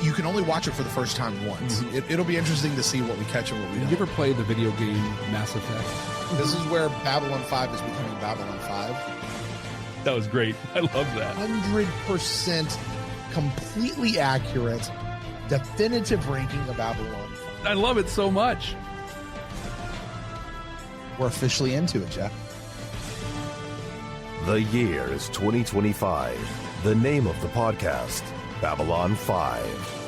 you can only watch it for the first time once. It'll be interesting to see what we catch and what we don't. Did you ever play the video game Mass Effect? This is where Babylon 5 is becoming Babylon 5. That was great. I love that. 100% completely accurate, definitive ranking of Babylon 5. I love it so much. We're officially into it, Jeff. The year is 2025. The name of the podcast, Babylon 5,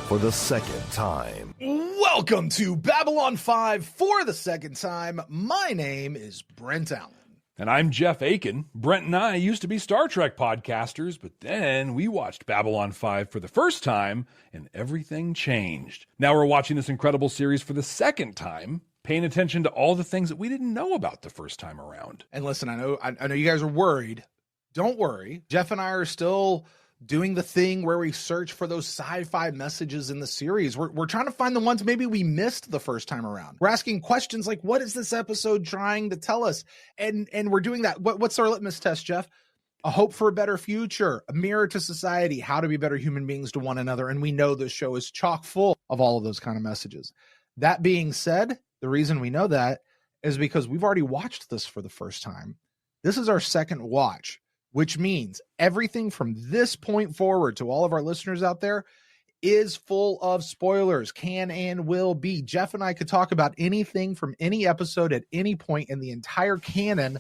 for the second time. Welcome to Babylon 5 for the second time. My name is Brent Allen. And I'm Jeff Akin. Brent and I used to be Star Trek podcasters, but then we watched Babylon 5 for the first time, and everything changed. Now we're watching this incredible series for the second time, paying attention to all the things that we didn't know about the first time around. And listen, I know you guys are worried. Don't worry. Jeff and I are still doing the thing where we search for those sci-fi messages in the series. We're trying to find the ones maybe we missed the first time around. We're asking questions like, what is this episode trying to tell us? And we're doing that. What's our litmus test, Jeff? A hope for a better future, a mirror to society, how to be better human beings to one another. And we know this show is chock full of all of those kind of messages. That being said, the reason we know that is because we've already watched this for the first time. This is our second watch, which means everything from this point forward to all of our listeners out there is full of spoilers, can and will be. Jeff and I could talk about anything from any episode at any point in the entire canon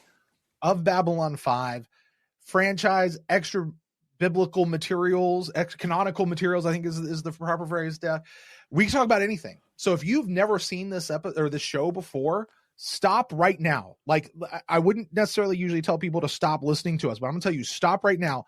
of Babylon 5, franchise, extra biblical materials, canonical materials, I think is the proper phrase. We can talk about anything. So if you've never seen this episode or this show before, stop right now. Like, I wouldn't necessarily usually tell people to stop listening to us, but I'm gonna tell you, stop right now,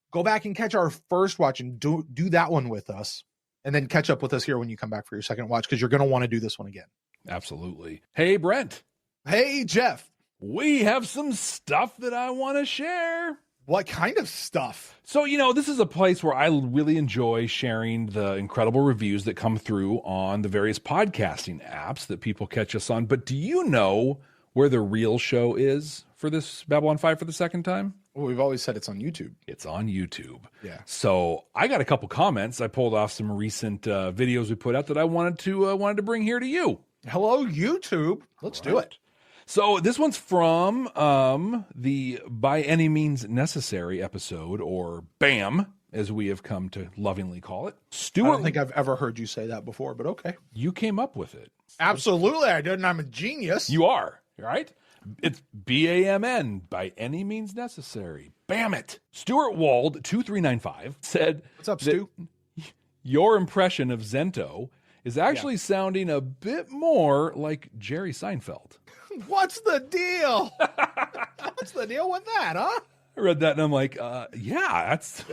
go back and catch our first watch and do that one with us, and then catch up with us here when you come back for your second watch, because you're gonna want to do this one again. Absolutely. Hey, Brent. Hey, Jeff. We have some stuff that I want to share. What kind of stuff? So, this is a place where I really enjoy sharing the incredible reviews that come through on the various podcasting apps that people catch us on. But do you know where the real show is for this Babylon 5 for the second time? Well, we've always said it's on YouTube. It's on YouTube. Yeah. So I got a couple comments. I pulled off some recent videos we put out that I wanted to bring here to you. Hello, YouTube. Let's do it. So this one's from the By Any Means Necessary episode, or BAM, as we have come to lovingly call it. I don't think I've ever heard you say that before, but okay. You came up with it. Absolutely, I did, and I'm a genius. You are, right? It's BAMN, By Any Means Necessary. Bam it! Stuart Wald, 2395, said... What's up, Stu? Your impression of Zento is actually sounding a bit more like Jerry Seinfeld. What's the deal? What's the deal with that, huh? I read that and I'm like, yeah, that's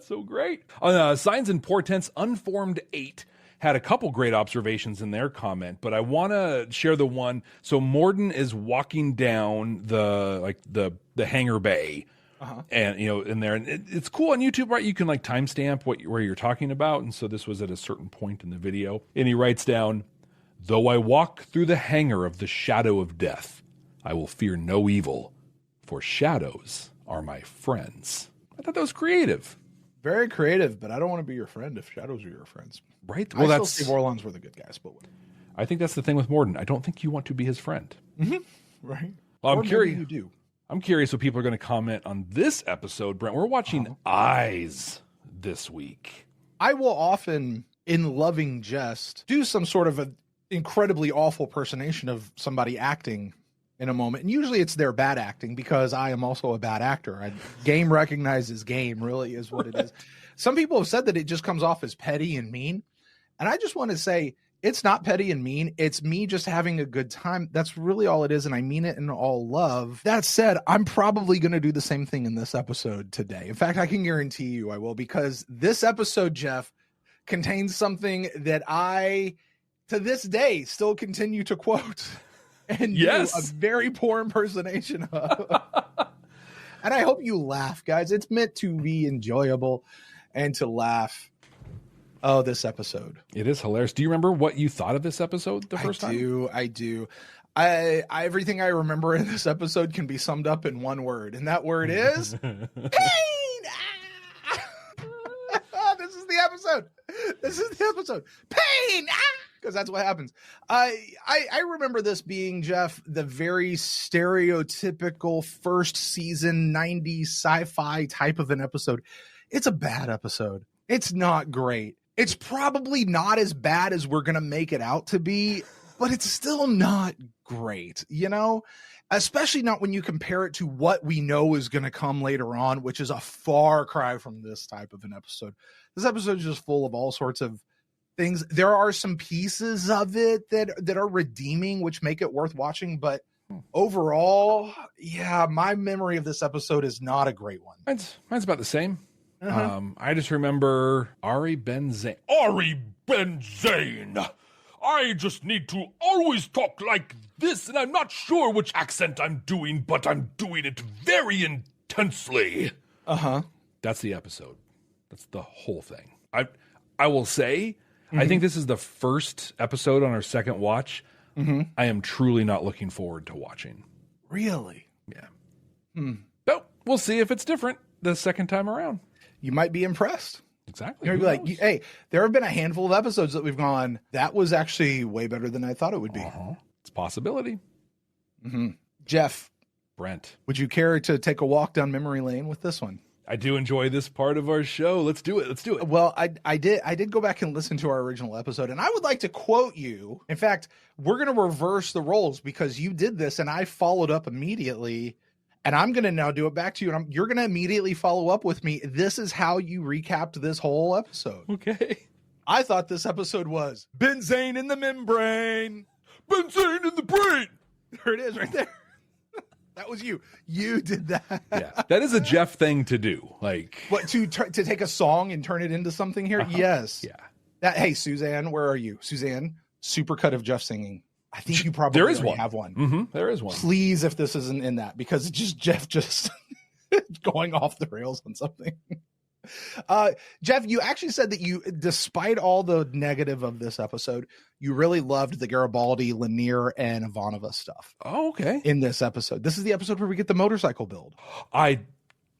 so great. Signs and Portents Unformed 8 had a couple great observations in their comment, but I want to share the one. So Morden is walking down the hangar bay. And in there, and it's cool on YouTube, right? You can timestamp where you're talking about, and so this was at a certain point in the video. And he writes down, "Though I walk through the hangar of the shadow of death, I will fear no evil, for shadows are my friends." I thought that was creative. Very creative, but I don't want to be your friend if shadows are your friends. Right? Well, that's Steve Orlons were the good guys, but I think that's the thing with Morden. I don't think you want to be his friend. Mm-hmm. Right? Well, I'm curious. You do. I'm curious what people are going to comment on this episode, Brent. We're watching Eyes this week. I will often, in loving jest, do some sort of an incredibly awful personation of somebody acting in a moment. And usually it's their bad acting, because I am also a bad actor. Game recognizes game, really is what it is. Some people have said that it just comes off as petty and mean. And I just want to say, it's not petty and mean. It's me just having a good time. That's really all it is. And I mean it in all love. That said, I'm probably going to do the same thing in this episode today. In fact, I can guarantee you I will, because this episode, Jeff, contains something that I, to this day, still continue to quote and do a very poor impersonation of. And I hope you laugh, guys. It's meant to be enjoyable and to laugh. Oh, this episode. It is hilarious. Do you remember what you thought of this episode the first time? I do. Everything I remember in this episode can be summed up in one word, and that word is pain. This is the episode. This is the episode. Pain! Because that's what happens. I remember this being, Jeff, the very stereotypical first season 90s sci-fi type of an episode. It's a bad episode. It's not great. It's probably not as bad as we're going to make it out to be, but it's still not great, you know? Especially not when you compare it to what we know is going to come later on, which is a far cry from this type of an episode. This episode is just full of all sorts of things. There are some pieces of it that are redeeming, which make it worth watching. But overall, yeah, my memory of this episode is not a great one. Mine's about the same. Uh-huh. I just remember Ari Ben-Zane. Ari Ben-Zane! I just need to always talk like this, and I'm not sure which accent I'm doing, but I'm doing it very intensely. Uh-huh. That's the episode. That's the whole thing. I will say, I think this is the first episode on our second watch I am truly not looking forward to watching. Really? Yeah. But we'll see if it's different the second time around. You might be impressed. Exactly. You're gonna be like, hey, there have been a handful of episodes that we've gone, that was actually way better than I thought it would be. It's a possibility. Jeff, Brent, would you care to take a walk down memory lane with this one? I do enjoy this part of our show. Let's do it. Well, I did go back and listen to our original episode, and I would like to quote you. In fact, we're going to reverse the roles because you did this and I followed up immediately, and I'm going to now do it back to you, and you're going to immediately follow up with me. This is how you recapped this whole episode. Okay. I thought this episode was benzane in the membrane. Benzane in the brain. There it is right there. That was you. You did that. Yeah, that is a Jeff thing to do. Like, what, to take a song and turn it into something here? Yes. Yeah. Hey, Suzanne, where are you? Suzanne, supercut of Jeff singing. I think you probably there is one. have one. Mm-hmm. There is one. Please, if this isn't in that, because it's just Jeff just going off the rails on something. Jeff, you actually said that you, despite all the negative of this episode, you really loved the Garibaldi, Lanier, and Ivanova stuff. Oh, okay. In this episode. This is the episode where we get the motorcycle build. I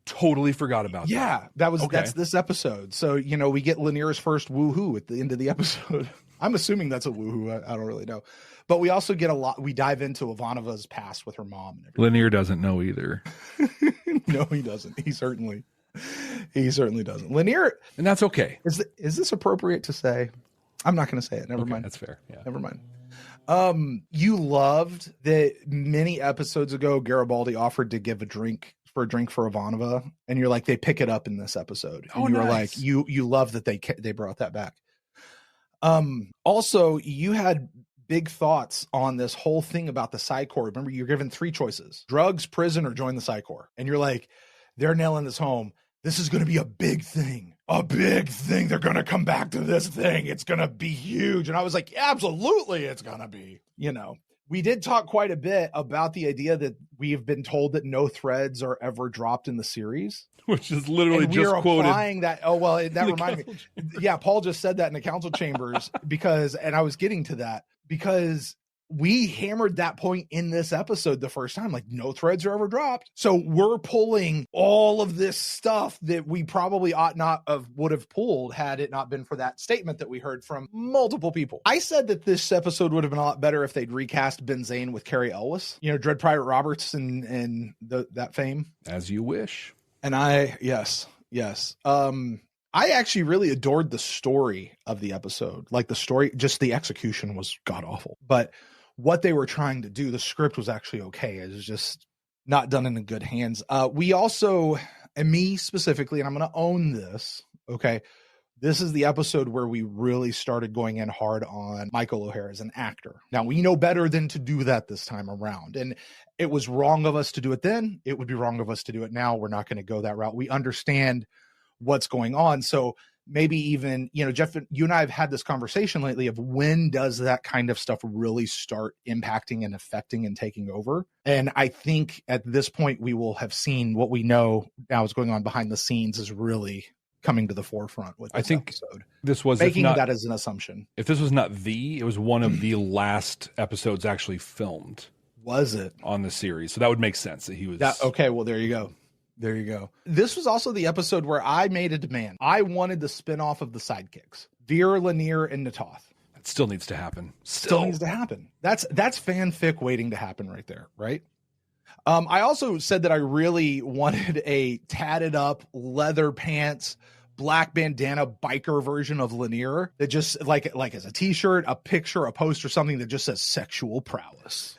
totally forgot about that. Yeah, that's this episode. So, you know, we get Lanier's first woohoo at the end of the episode. I'm assuming that's a woohoo. I don't really know. But we also get we dive into Ivanova's past with her mom and everything. Lanier doesn't know either. No, he doesn't. He certainly doesn't. Lanier, and that's okay. Is this appropriate to say? I'm not going to say it. Never mind. That's fair. Yeah. Never mind. You loved that many episodes ago, Garibaldi offered to give a drink for Ivanova, and you're like, they pick it up in this episode. And you were like, you love that they brought that back. Also, you had big thoughts on this whole thing about the Psi Corps. Remember, you're given 3 choices: drugs, prison, or join the Psi Corps. And you're like, they're nailing this home. This is going to be a big thing. A big thing. They're going to come back to this thing. It's going to be huge. And I was like, absolutely, it's going to be. You know, we did talk quite a bit about the idea that we've been told that no threads are ever dropped in the series. Which is literally and just quoted. Applying that. Oh, well, that reminded me. Yeah, Paul just said that in the council chambers and I was getting to that because we hammered that point in this episode the first time, like no threads are ever dropped. So we're pulling all of this stuff that we probably would have pulled had it not been for that statement that we heard from multiple people. I said that this episode would have been a lot better if they'd recast Benzane with Carrie Elwes, you know, Dread Pirate Roberts and that fame. As you wish. And yes. I actually really adored the story of the episode. Like the story, just the execution was god awful, but what they were trying to do, the script was actually okay. It was just not done in good hands. We also, and me specifically, and I'm going to own this. Okay. This is the episode where we really started going in hard on Michael O'Hara as an actor. Now we know better than to do that this time around. And it was wrong of us to do it then. It would be wrong of us to do it now. We're not going to go that route. We understand what's going on. So maybe even, you know, Jeff, you and I have had this conversation lately of when does that kind of stuff really start impacting and affecting and taking over? And I think at this point we will have seen what we know now is going on behind the scenes is really coming to the forefront with this episode. This was making that as an assumption. If this was not it was one of the last episodes actually filmed. Was it? On the series. So that would make sense that he was. Okay, well, there you go. There you go. This was also the episode where I made a demand. I wanted the spinoff of the sidekicks, Veer, Lanier, and Natoth. It still needs to happen. Still needs to happen. That's fanfic waiting to happen right there, right? I also said that I really wanted a tatted up leather pants, black bandana biker version of Lanier that just like as a t-shirt, a picture, a poster, something that just says sexual prowess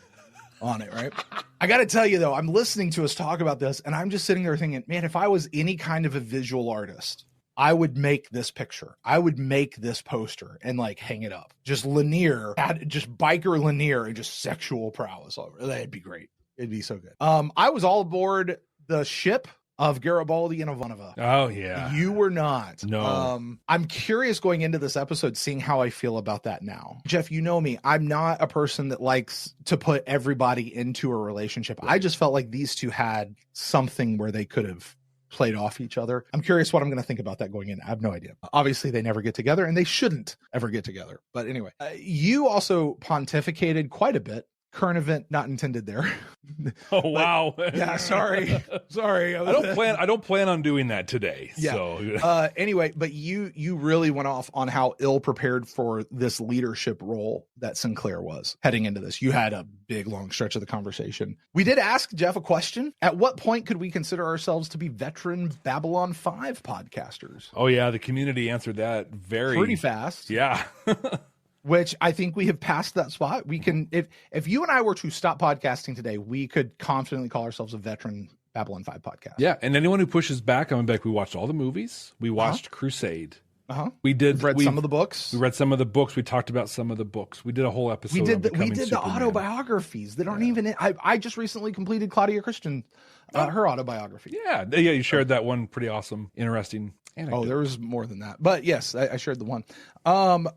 on it, right? I got to tell you though, I'm listening to us talk about this and I'm just sitting there thinking, man, if I was any kind of a visual artist, I would make this picture. I would make this poster and like hang it up. Just Lanier, just biker Lanier and just sexual prowess over. That'd be great. It'd be so good. I was all aboard the ship of Garibaldi and Ivanova. Oh yeah. You were not. No. I'm curious going into this episode, seeing how I feel about that now. Jeff, you know me. I'm not a person that likes to put everybody into a relationship. I just felt like these two had something where they could have played off each other. I'm curious what I'm going to think about that going in. I have no idea. Obviously, they never get together and they shouldn't ever get together. But anyway, you also pontificated quite a bit. Current event not intended there. Oh wow. Yeah, sorry. I don't plan on doing that today. Yeah. So anyway, but you really went off on how ill prepared for this leadership role that Sinclair was heading into this. You had a big long stretch of the conversation. We did ask Jeff a question. At what point could we consider ourselves to be veteran Babylon 5 podcasters? Oh yeah, the community answered that pretty fast. Yeah. Which I think we have passed that spot. We can, if you and I were to stop podcasting today, we could confidently call ourselves a veteran Babylon 5 podcast. Yeah, and anyone who pushes back, we watched all the movies. We watched Crusade. We read some of the books. We read some of the books. We talked about some of the books. We did a whole episode. We did on the autobiographies that aren't even in. I just recently completed Claudia Christian, her autobiography. Yeah. You shared that one. Pretty awesome, interesting anecdote. Oh, there was more than that. But yes, I shared the one.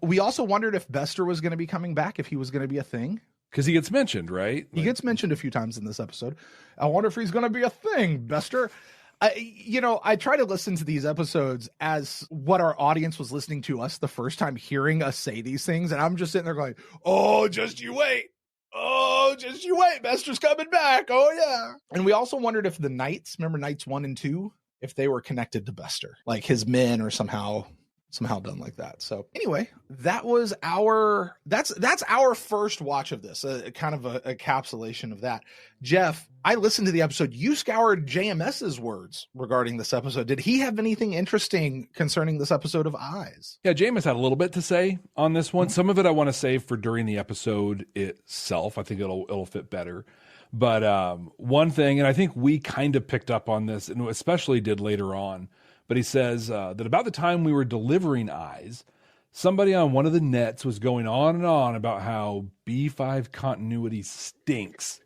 We also wondered if Bester was going to be coming back, if he was going to be a thing. Because he gets mentioned, right? He gets mentioned a few times in this episode. I wonder if he's going to be a thing, Bester. I try to listen to these episodes as what our audience was listening to us the first time hearing us say these things. And I'm just sitting there going, oh, just you wait. Oh, just you wait. Bester's coming back. Oh, yeah. And we also wondered if the Knights, remember Knights 1 and 2, if they were connected to Bester, like his men or somehow done like that. So anyway, that's our first watch of this, kind of a encapsulation of that. Jeff, I listened to the episode. You scoured JMS's words regarding this episode. Did he have anything interesting concerning this episode of Eyes? Yeah, JMS had a little bit to say on this one. Some of it I want to save for during the episode itself. I think it'll fit better. But one thing, and I think we kind of picked up on this, and especially did later on, but he says that about the time we were delivering Eyes, somebody on one of the nets was going on and on about how B5 continuity stinks.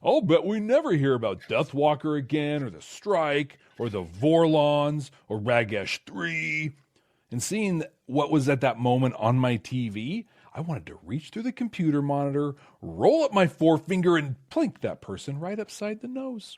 I'll bet we never hear about Deathwalker again, or the Strike, or the Vorlons, or Ragesh 3. And seeing what was at that moment on my TV, I wanted to reach through the computer monitor, roll up my forefinger, and plink that person right upside the nose.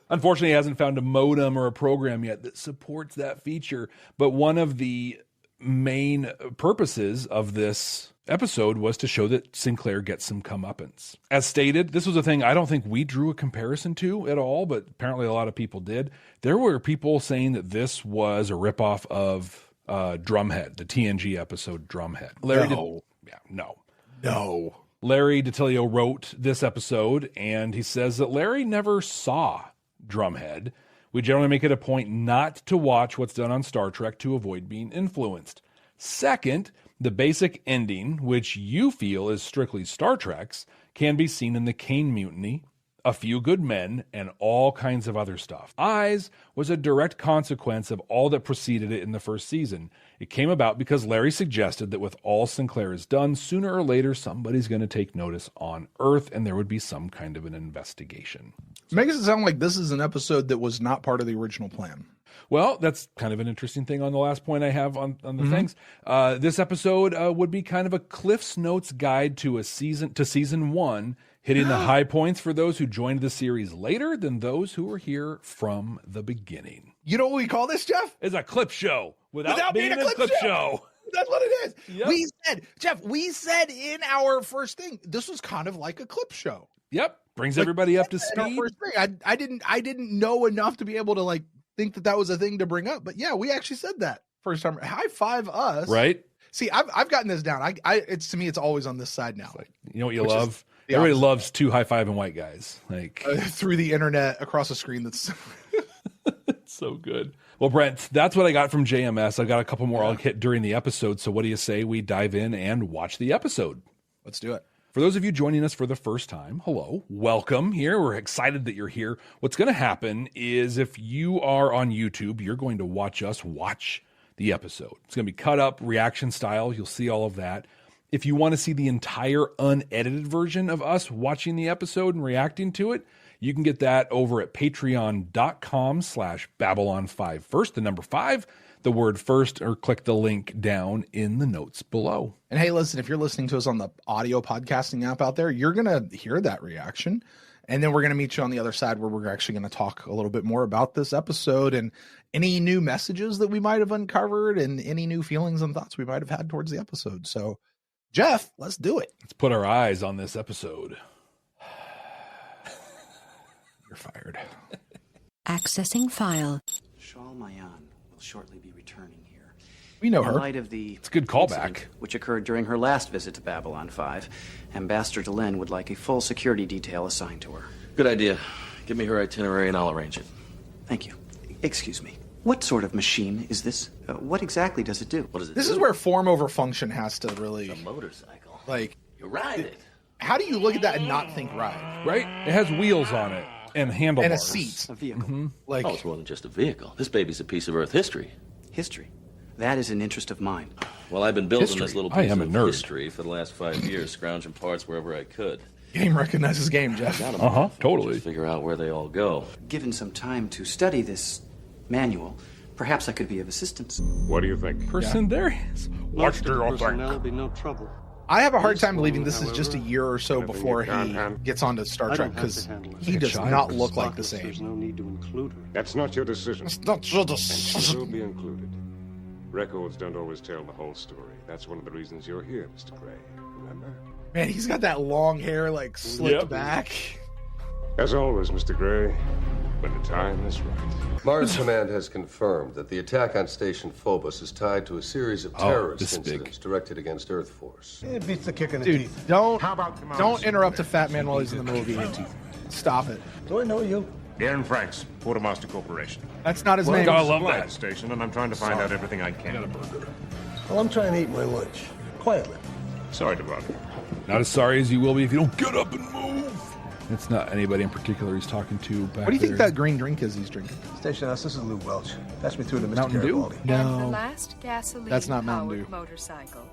Unfortunately, he hasn't found a modem or a program yet that supports that feature. But one of the main purposes of this episode was to show that Sinclair gets some comeuppance. As stated, this was a thing I don't think we drew a comparison to at all, but apparently a lot of people did. There were people saying that this was a ripoff of Drumhead, the TNG episode Drumhead. No. Larry DiTillio wrote this episode, and he says that Larry never saw Drumhead. We generally make it a point not to watch what's done on Star Trek to avoid being influenced. Second, the basic ending, which you feel is strictly Star Trek's, can be seen in the Kane Mutiny, A Few Good Men, and all kinds of other stuff. Eyes was a direct consequence of all that preceded it in the first season. It came about because Larry suggested that with all Sinclair has done, sooner or later somebody's going to take notice on Earth, and there would be some kind of an investigation. It makes it sound like this is an episode that was not part of the original plan. Well, that's kind of an interesting thing on the last point I have on the things. This episode would be kind of a Cliff's Notes guide to season 1, hitting the high points for those who joined the series later than those who were here from the beginning. You know what we call this, Jeff? It's a clip show without being a clip show. That's what it is. Yep. We said in our first thing, this was kind of like a clip show. Yep. brings everybody up to in our speed. first thing. I didn't know enough to be able to like think that was a thing to bring up. But yeah, we actually said that first time. High five us. Right. See, I've gotten this down. It's to me, it's always on this side now. Like, you know what you love? The Everybody opposite. loves two high-fiving white guys. Like Through the internet across a screen. That's it's so good. Well, Brent, that's what I got from JMS. I've got a couple more I'll hit during the episode. So what do you say we dive in and watch the episode? let's do it. For those of you joining us for the first time, hello, welcome here. We're excited that you're here. What's going to happen is if you are on YouTube, you're going to watch us watch the episode. It's going to be cut up, reaction style. You'll see all of that. If you want to see the entire unedited version of us watching the episode and reacting to it, you can get that over at patreon.com/Babylon5 first, the number 5, the word first, or click the link down in the notes below. And hey, listen, if you're listening to us on the audio podcasting app out there, you're going to hear that reaction. And then we're going to meet you on the other side where we're actually going to talk a little bit more about this episode and any new messages that we might have uncovered and any new feelings and thoughts we might have had towards the episode. So, Jeff, let's do it. Let's put our eyes on this episode. You're fired. Accessing file. Shal Mayan will shortly be returning here. We know In her. light of the It's a good callback. incident which occurred during her last visit to Babylon 5, Ambassador Delenn would like a full security detail assigned to her. Good idea. Give me her itinerary and I'll arrange it. Thank you. Excuse me. What sort of machine is this? What exactly does it do? What does it This do? is where form over function has to really, A motorcycle. like, You ride it. how do you look at that and not think ride? Right? It has wheels on it and handlebars. And a seat. A vehicle. Like, Oh, it's more than just a vehicle. This baby's a piece of Earth history. History. That is an interest of mine. Well, I've been building History. this little I piece am a of nerd. history for the last 5 years, scrounging parts wherever I could. game recognizes game, Jeff. Got 'em. Totally. Just figure out where they all go. Given some time to study this manual, perhaps I could be of assistance. What do you think? Person there he is. Watch Most of their the own personnel will thing. be no trouble. I have a hard This time one, believing this is just a however, year or so anything before you can't he handle. gets onto Star I Trek don't have because to handle it. he Like a does child. not look like the Spotless, There's same. no need to include her. That's not your decision. It's not just a She will be included. Records don't always tell the whole story. That's one of the reasons you're here, Mr. Gray. Remember? Man, he's got that long hair like slicked Yep. back. As always, Mr. Gray, when the time is right. Mars Command has confirmed that the attack on Station Phobos is tied to a series of this terrorist is big. incidents directed against Earth Force. It beats the kick in the Dude, teeth. don't interrupt a fat man while he's in the movie. Stop it. Do I know you? Aaron Franks, Quartermaster Corporation. That's not his name. I love Supply that. station, and I'm trying to find out everything I can. Well, I'm trying to eat my lunch. Quietly. Sorry to bother you. Not as sorry as you will be if you don't get up and move. It's not anybody in particular he's talking to back What do you think there. that green drink is he's drinking? Station House, this is Lou Welch. Pass me through to Mr. Mountain Dew? Garibaldi. And the No. last gasoline That's not Mountain Dew. motorcycle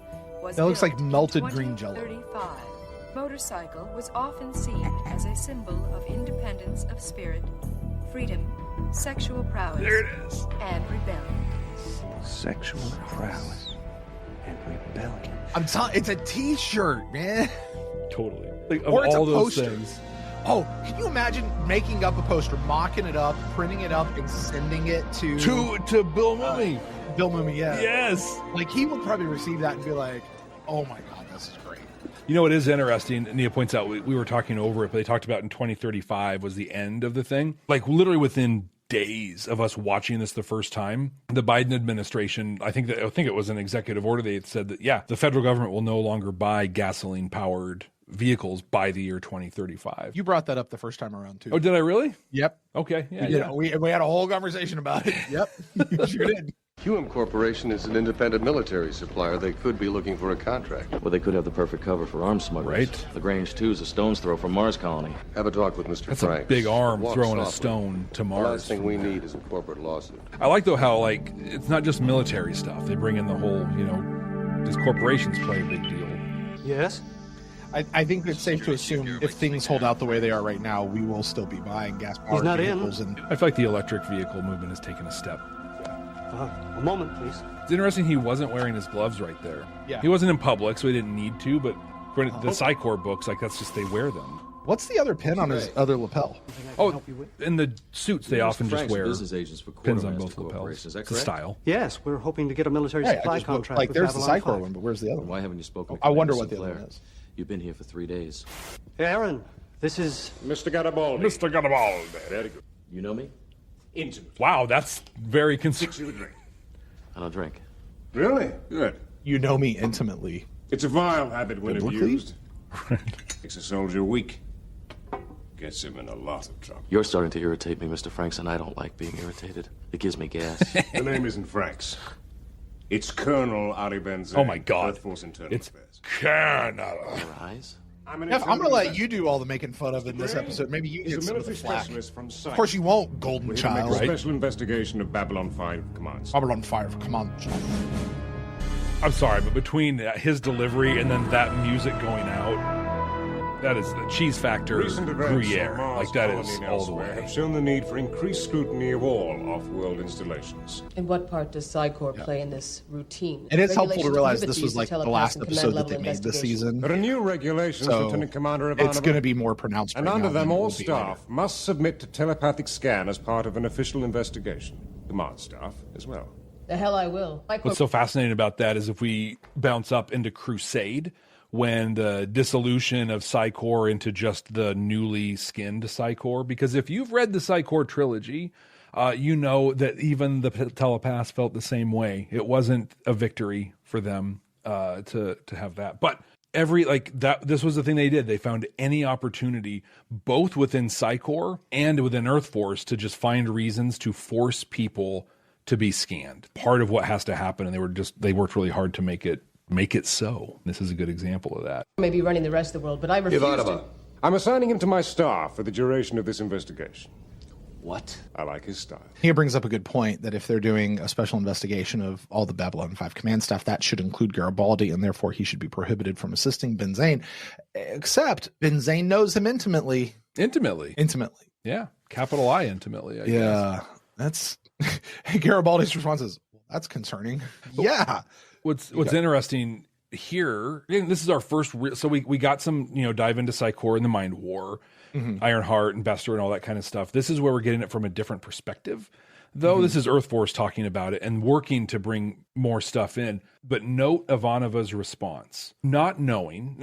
was That looks like built in melted green Jell-O. 2035. Motorcycle was often seen as a symbol of independence of spirit, freedom, sexual prowess, There it is. and rebellion. Sexual prowess and rebellion. I'm telling it's a t-shirt, man. Totally. Like, of Or it's a all those poster. things. Oh, can you imagine making up a poster, mocking it up, printing it up, and sending it to To Bill Mummy. Bill Mummy? Yeah. Yes. Like he would probably receive that and be like, "Oh my god, this is great." You know, it is interesting. Nia points out, we were talking over it, but they talked about in 2035 was the end of the thing. Like literally within days of us watching this the first time, the Biden administration, I think it was an executive order. They had said that, yeah, the federal government will no longer buy gasoline powered vehicles by the year 2035. You brought that up the first time around too. Oh, did I really? Yep. Okay. Yeah. We, did. yeah. We had a whole conversation about it. Yep. You sure did. QM Corporation is an independent military supplier. They could be looking for a contract. Well, they could have the perfect cover for arms smugglers. Right. LaGrange 2 is a stone's throw from Mars colony. Have a talk with Mr. That's Franks. a big arm Walk throwing a softly. stone to The Mars. last thing we need is a corporate lawsuit. I like though how like it's not just military stuff. They bring in the whole, these corporations play a big deal. Yes? I think it's safe to assume if things hold out the way they are right now, we will still be buying gas-powered He's not in. vehicles. And I feel like the electric vehicle movement has taken a step. A moment, please. It's interesting he wasn't wearing his gloves right there. Yeah. He wasn't in public, so he didn't need to, but for the Psychor books, like that's just they wear them. what's the other pin on his other lapel? Oh, in the suits they often just Frank's wear business agents for pins on Quartermaster both lapels. Corporation. Is that It's a correct? style. Yes, we're hoping to get a military Hey, supply I just contract like with there's the Babylon Psychor 5. one, but where's the other one? Why haven't you spoken with I wonder Commander what the other Sinclair? one is. You've been here for 3 days. Aaron, This is... Mr. Garibaldi. Mr. Garibaldi. Very good. You know me? Intimate. Wow, that's very Fix you a drink. I don't drink. Really? Good. You know me intimately. It's a vile habit when Biblically? abused. Makes a soldier weak. Gets him in a lot of trouble. You're starting to irritate me, Mr. Franks, and I don't like being irritated. It gives me gas. The name isn't Franks. It's Colonel Ari Benzane. Oh my God. Earth Force Internal It's Affairs. Canada. Your eyes? I'm Jeff, I'm gonna let you do all the making fun of in this episode. Maybe you He's get a some of the military flack. specialist from Of course you won't, Golden We're here to make Child. a special investigation of Babylon 5 commands. Babylon 5, come on. I'm sorry, but between his delivery and then that music going out, that is the cheese factor Recent events Gruyere. on Mars Like that colony is and all the elsewhere way. have shown the need for increased scrutiny of all off-world installations. And what part does Psycor play in this routine? And it's helpful to Regulations realize prohibit this the was use like of the last telepaths and episode that command they level made this investigation. season. There are new regulations, So Lieutenant Commander Ivanova. it's going to be more pronounced And right under now them, than it all will be later. staff must submit to telepathic scan as part of an official investigation. Command staff as well. The hell I will. What's so fascinating about that is if we bounce up into Crusade, when the dissolution of Psycor into just the newly skinned Psycor, because if you've read the Psycor trilogy, you know that even the telepaths felt the same way. It wasn't a victory for them to have that. But this was the thing they did. They found any opportunity, both within Psycor and within Earth Force, to just find reasons to force people to be scanned. Part of what has to happen, and they worked really hard to make it so. This is a good example of that. Maybe running the rest of the world, but I refuse to. I'm assigning him to my staff for the duration of this investigation. What? I like his style. He brings up a good point that if they're doing a special investigation of all the Babylon 5 command staff, that should include Garibaldi, and therefore he should be prohibited from assisting Benzane. Except Benzane knows him intimately. Intimately. Yeah. Capital I intimately, I guess. That's Garibaldi's response is, well, that's concerning. Yeah. What's interesting here, and this is our first, so we got some, dive into Psycor and the Mind War, Ironheart and Bester and all that kind of stuff. This is where we're getting it from a different perspective. Though this is Earth Force talking about it and working to bring more stuff in. But note Ivanova's response. Not knowing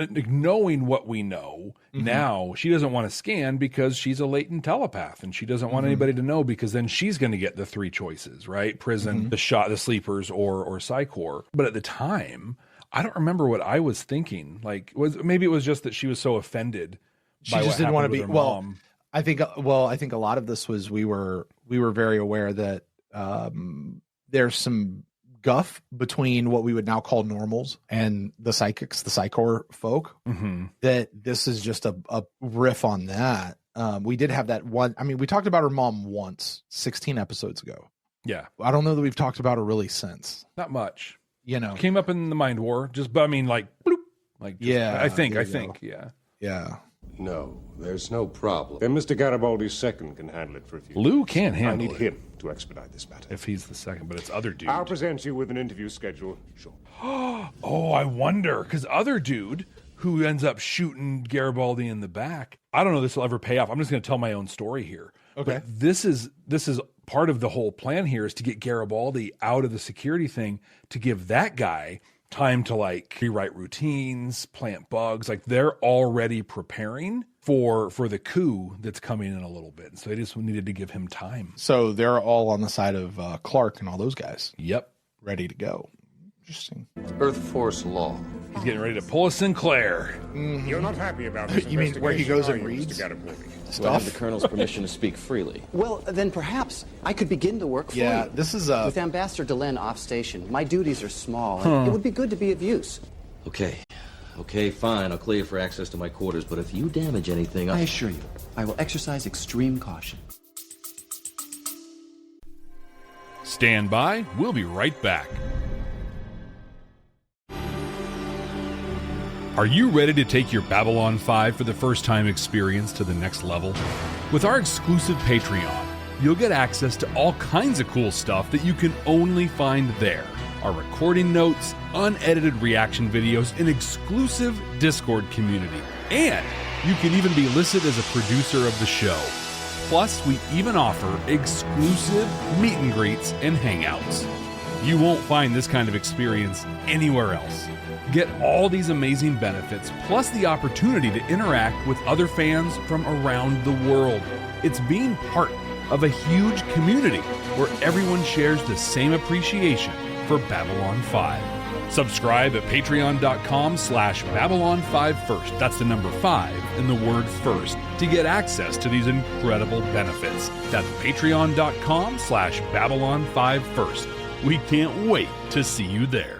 what we know now, she doesn't want to scan because she's a latent telepath and she doesn't want anybody to know because then she's going to get the three choices, right? Prison, the sleepers, or Psycor. But at the time, I don't remember what I was thinking. Maybe it was just that she was so offended. She just didn't want to be, I think a lot of this was we were very aware that there's some guff between what we would now call normals and the psychics, the Psycor folk, that this is just a riff on that. We did have that one. I mean, we talked about her mom once, 16 episodes ago. Yeah. I don't know that we've talked about her really since. Not much. Came up in the Mind War, but I mean, bloop. I think, yeah. Yeah. No, there's no problem. Then Mr. Garibaldi's second can handle it for a few Lou minutes. can't handle I need him to expedite this matter. If he's the second, but it's other dude. I'll present you with an interview schedule. Sure. Oh, I wonder, because other dude who ends up shooting Garibaldi in the back. I don't know if this will ever pay off. I'm just going to tell my own story here. Okay. But this is part of the whole plan here is to get Garibaldi out of the security thing to give that guy time to rewrite routines, plant bugs. They're already preparing for the coup that's coming in a little bit. So they just needed to give him time. So they're all on the side of Clark and all those guys. Yep. Ready to go. Interesting. Earth Force law. He's getting ready to pull a Sinclair. You're not happy about this You mean where he goes and investigation, reads? are you, Mr. Garibaldi? Do I have the Colonel's permission to speak freely? Well, then perhaps I could begin the work for Yeah, you. this is With Ambassador Delenn off station, my duties are small, and it would be good to be of use. Okay, fine. I'll clear you for access to my quarters, but if you damage anything, I assure you, I will exercise extreme caution. Stand by. We'll be right back. Are you ready to take your Babylon 5 for the first time experience to the next level? With our exclusive Patreon, you'll get access to all kinds of cool stuff that you can only find there. Our recording notes, unedited reaction videos, an exclusive Discord community. And you can even be listed as a producer of the show. Plus, we even offer exclusive meet and greets and hangouts. You won't find this kind of experience anywhere else. Get all these amazing benefits, plus the opportunity to interact with other fans from around the world. It's being part of a huge community where everyone shares the same appreciation for Babylon 5. Subscribe at patreon.com/Babylon5First. That's the number 5 and the word first to get access to these incredible benefits. That's patreon.com/Babylon5First. We can't wait to see you there.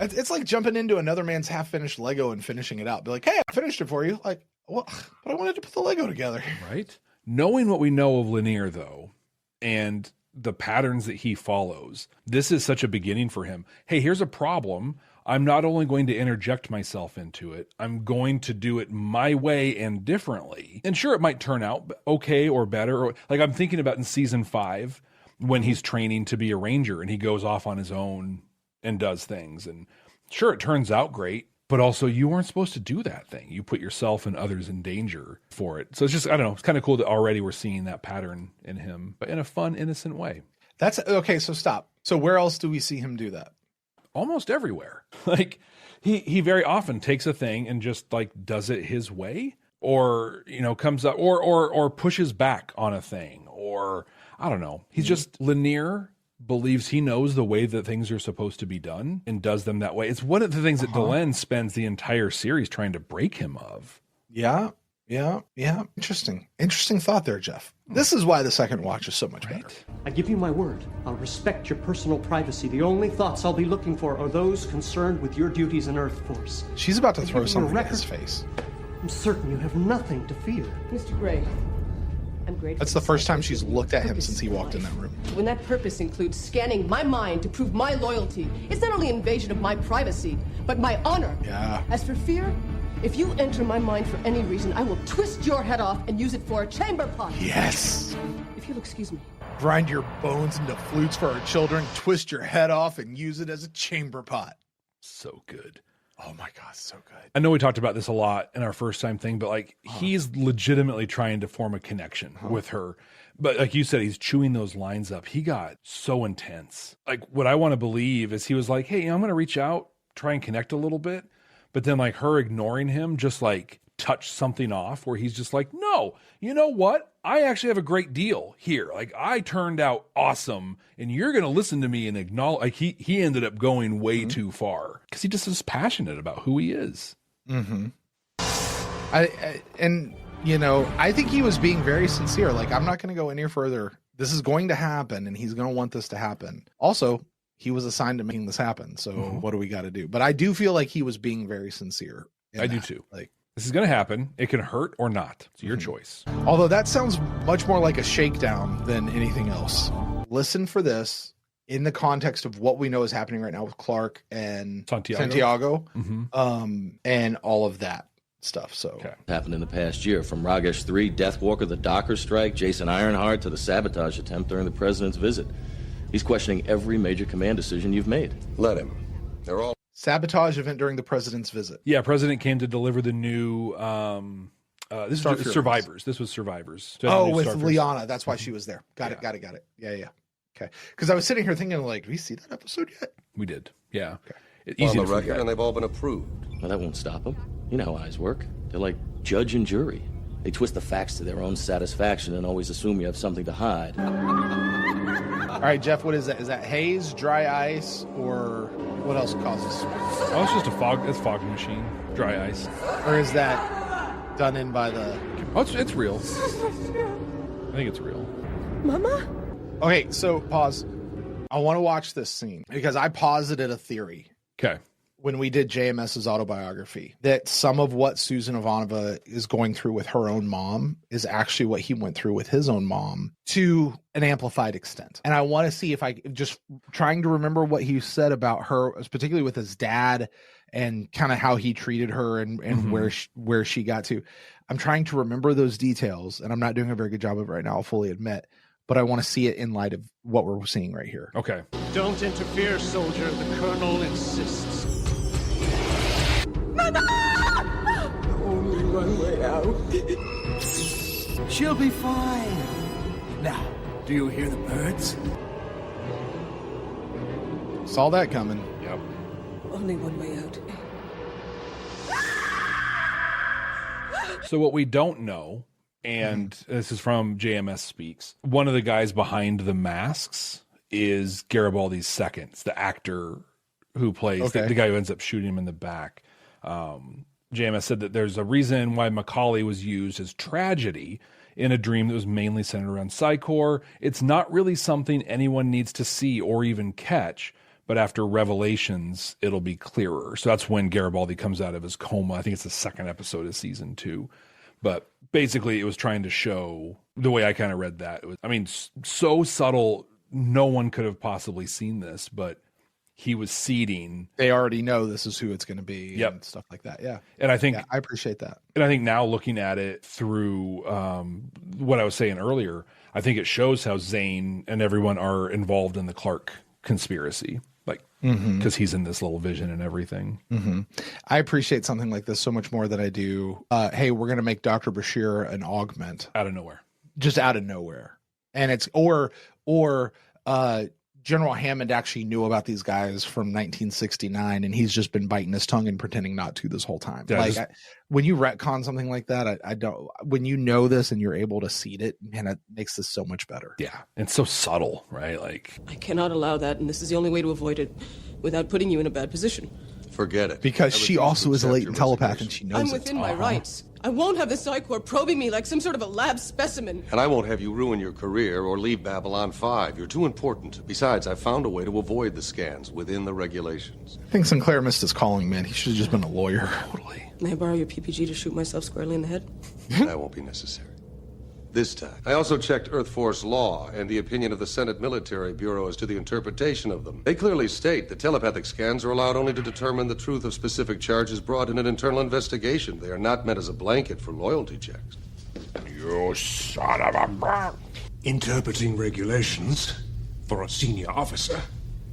It's like jumping into another man's half-finished Lego and finishing it out. Be like, hey, I finished it for you. Like, well, but I wanted to put the Lego together. Right? Knowing what we know of Lanier, though, and the patterns that he follows, this is such a beginning for him. Hey, here's a problem. I'm not only going to interject myself into it, I'm going to do it my way and differently. And sure, it might turn out okay or better. Or, like I'm thinking about in season 5 when he's training to be a ranger and he goes off on his own and does things. And sure, it turns out great, but also you weren't supposed to do that thing. You put yourself and others in danger for it. So it's just, I don't know, it's kind of cool that already we're seeing that pattern in him, but in a fun, innocent way. That's okay. So stop. So where else do we see him do that? Almost everywhere. Like he very often takes a thing and just like does it his way, or, you know, comes up or pushes back on a thing, or I don't know. He's just Lanier believes he knows the way that things are supposed to be done and does them that way. It's one of the things that Delenn spends the entire series trying to break him of. Yeah. Interesting thought there, Jeff. This is why the second watch is so much better. I give you my word. I'll respect your personal privacy. The only thoughts I'll be looking for are those concerned with your duties in Earth Force. She's about to throw something in his face. I'm certain you have nothing to fear. Mr. Gray, I'm grateful. That's the first time she's looked at him since he walked in that room. When that purpose includes scanning my mind to prove my loyalty, it's not only invasion of my privacy, but my honor. Yeah. As for fear, if you enter my mind for any reason, I will twist your head off and use it for a chamber pot. Yes. If you'll excuse me. Grind your bones into flutes for our children, twist your head off, and use it as a chamber pot. So good. Oh my God, so good. I know we talked about this a lot in our first time thing, but like he's legitimately trying to form a connection with her. But like you said, he's chewing those lines up. He got so intense. Like what I want to believe is he was like, hey, I'm going to reach out, try and connect a little bit. But then like her ignoring him just like touched something off where he's just like, no, you know what? I actually have a great deal here. Like I turned out awesome and you're going to listen to me and acknowledge. Like he ended up going way too far because he just is passionate about who he is. Mm-hmm. And you know, I think he was being very sincere. Like, I'm not going to go any further. This is going to happen and he's going to want this to happen. Also, he was assigned to making this happen. So what do we got to do? But I do feel like he was being very sincere. I do too. Like, this is going to happen. It can hurt or not. It's your choice. Although that sounds much more like a shakedown than anything else. Listen for this in the context of what we know is happening right now with Clark and Santiago and all of that stuff. So happened in the past year, from Ragesh 3, Deathwalker, the Docker strike, Jason Ironheart, to the sabotage attempt during the president's visit. He's questioning every major command decision you've made. Let him. They're all sabotage event during the president's visit. Yeah, president came to deliver the new this was Survivors. This was Survivors. Oh, with Liana. That's why she was there. Got it. Yeah. Okay. Because I was sitting here thinking, like, do we see that episode yet? We did. Yeah. Okay. Easy on the record, and they've all been approved. Well, that won't stop them. You know how eyes work. They're like judge and jury. They twist the facts to their own satisfaction and always assume you have something to hide. All right, Jeff, what is that? Is that haze, dry ice, or what else causes? Oh, it's just a fog. It's fog machine, dry ice. Or is that done in by the? Oh, it's real. I think it's real. Mama? Okay, so pause. I want to watch this scene because I posited a theory. Okay. When we did JMS's autobiography, that some of what Susan Ivanova is going through with her own mom is actually what he went through with his own mom to an amplified extent. And I want to see if I just trying to remember what he said about her, particularly with his dad and kind of how he treated her and where she got to. I'm trying to remember those details, and I'm not doing a very good job of it right now, I'll fully admit. But I want to see it in light of what we're seeing right here. Okay. Don't interfere, soldier. The colonel insists. Only one way out. She'll be fine. Now, do you hear the birds? Saw that coming. Yep. Only one way out. So what we don't know, and this is from JMS Speaks, one of the guys behind the masks is Garibaldi's second. It's the actor who plays the guy who ends up shooting him in the back. JMS said that there's a reason why Macaulay was used as tragedy in a dream that was mainly centered around Psychor. It's not really something anyone needs to see or even catch, but after revelations, it'll be clearer. So that's when Garibaldi comes out of his coma. I think it's the second episode of season 2. But basically, it was trying to show, the way I kind of read that, it was, I mean, so subtle, no one could have possibly seen this, but he was seeding. They already know this is who it's going to be and stuff like that. Yeah. And I think I appreciate that. And I think now looking at it through what I was saying earlier, I think it shows how Zane and everyone are involved in the Clark conspiracy. Like, because he's in this little vision and everything. I appreciate something like this so much more than I do. Hey, we're going to make Dr. Bashir an augment. Out of nowhere. Just out of nowhere. And it's, or General Hammond actually knew about these guys from 1969, and he's just been biting his tongue and pretending not to this whole time. Yeah, when you retcon something like that, I don't. When you know this and you're able to seed it, man, it makes this so much better. Yeah, it's so subtle, right? Like, I cannot allow that, and this is the only way to avoid it without putting you in a bad position. Forget it. Because she also is a latent telepath, and she knows I'm within my rights. I won't have the Psychor probing me like some sort of a lab specimen. And I won't have you ruin your career or leave Babylon 5. You're too important. Besides, I found a way to avoid the scans within the regulations. I think Sinclair missed his calling, man. He should have just been a lawyer. Totally. May I borrow your PPG to shoot myself squarely in the head? That won't be necessary. This time. I also checked Earth Force law and the opinion of the Senate Military Bureau as to the interpretation of them. They clearly state that telepathic scans are allowed only to determine the truth of specific charges brought in an internal investigation. They are not meant as a blanket for loyalty checks. You son of a... Interpreting regulations for a senior officer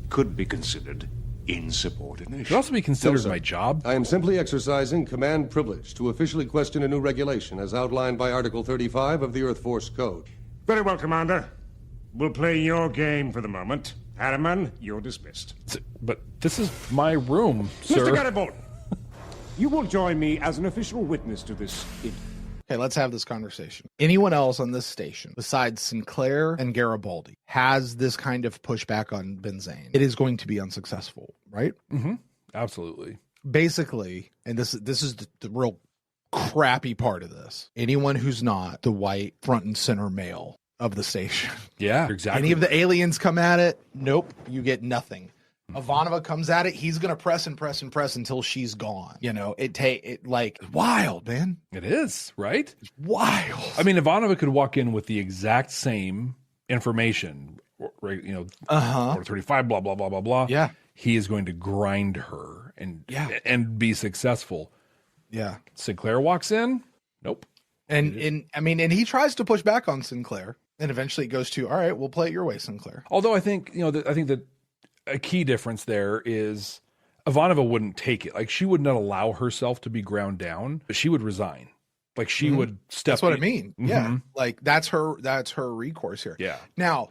could be considered insubordination. It could also be considered my job. I am simply exercising command privilege to officially question a new regulation as outlined by Article 35 of the Earth Force Code. Very well, Commander. We'll play your game for the moment. Harriman, you're dismissed. But this is my room, sir. Mr. Garibaldi, you will join me as an official witness to this. Okay, let's have this conversation. Anyone else on this station besides Sinclair and Garibaldi has this kind of pushback on Benzane, it is going to be unsuccessful, right? Absolutely. Basically, and this is the real crappy part of this. Anyone who's not the white front and center male of the station. Yeah, exactly. Any of the aliens come at it, nope, you get nothing. Ivanova comes at it, he's gonna press and press and press until she's gone. You know, it like wild, man. It is, right? It's wild. I mean, Ivanova could walk in with the exact same information, right? You know, order 35, blah blah blah blah blah. Yeah, he is going to grind her and be successful. Yeah, Sinclair walks in, nope. And he tries to push back on Sinclair, and eventually it goes to, all right, we'll play it your way, Sinclair. Although I think that a key difference there is Ivanova wouldn't take it. Like, she would not allow herself to be ground down, but she would resign. Like, she would step. That's what I mean. Yeah. Like, that's her recourse here. Yeah. Now,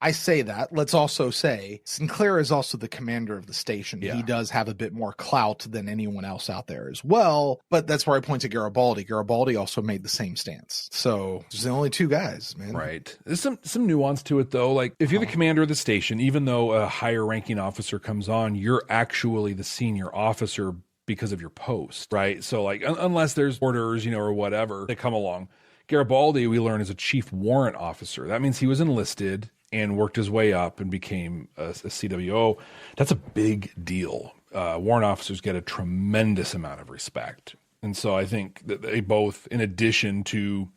I say that. Let's also say Sinclair is also the commander of the station. Yeah. He does have a bit more clout than anyone else out there as well. But that's where I point to Garibaldi. Garibaldi also made the same stance. So there's the only two guys, man. Right. There's some nuance to it, though. Like, if you're the commander of the station, even though a higher ranking officer comes on, you're actually the senior officer because of your post, right? So, like, unless there's orders, or whatever that come along. Garibaldi, we learn, is a chief warrant officer. That means he was enlisted and worked his way up and became a CWO. That's a big deal. Warrant officers get a tremendous amount of respect. And so I think that they both, in addition to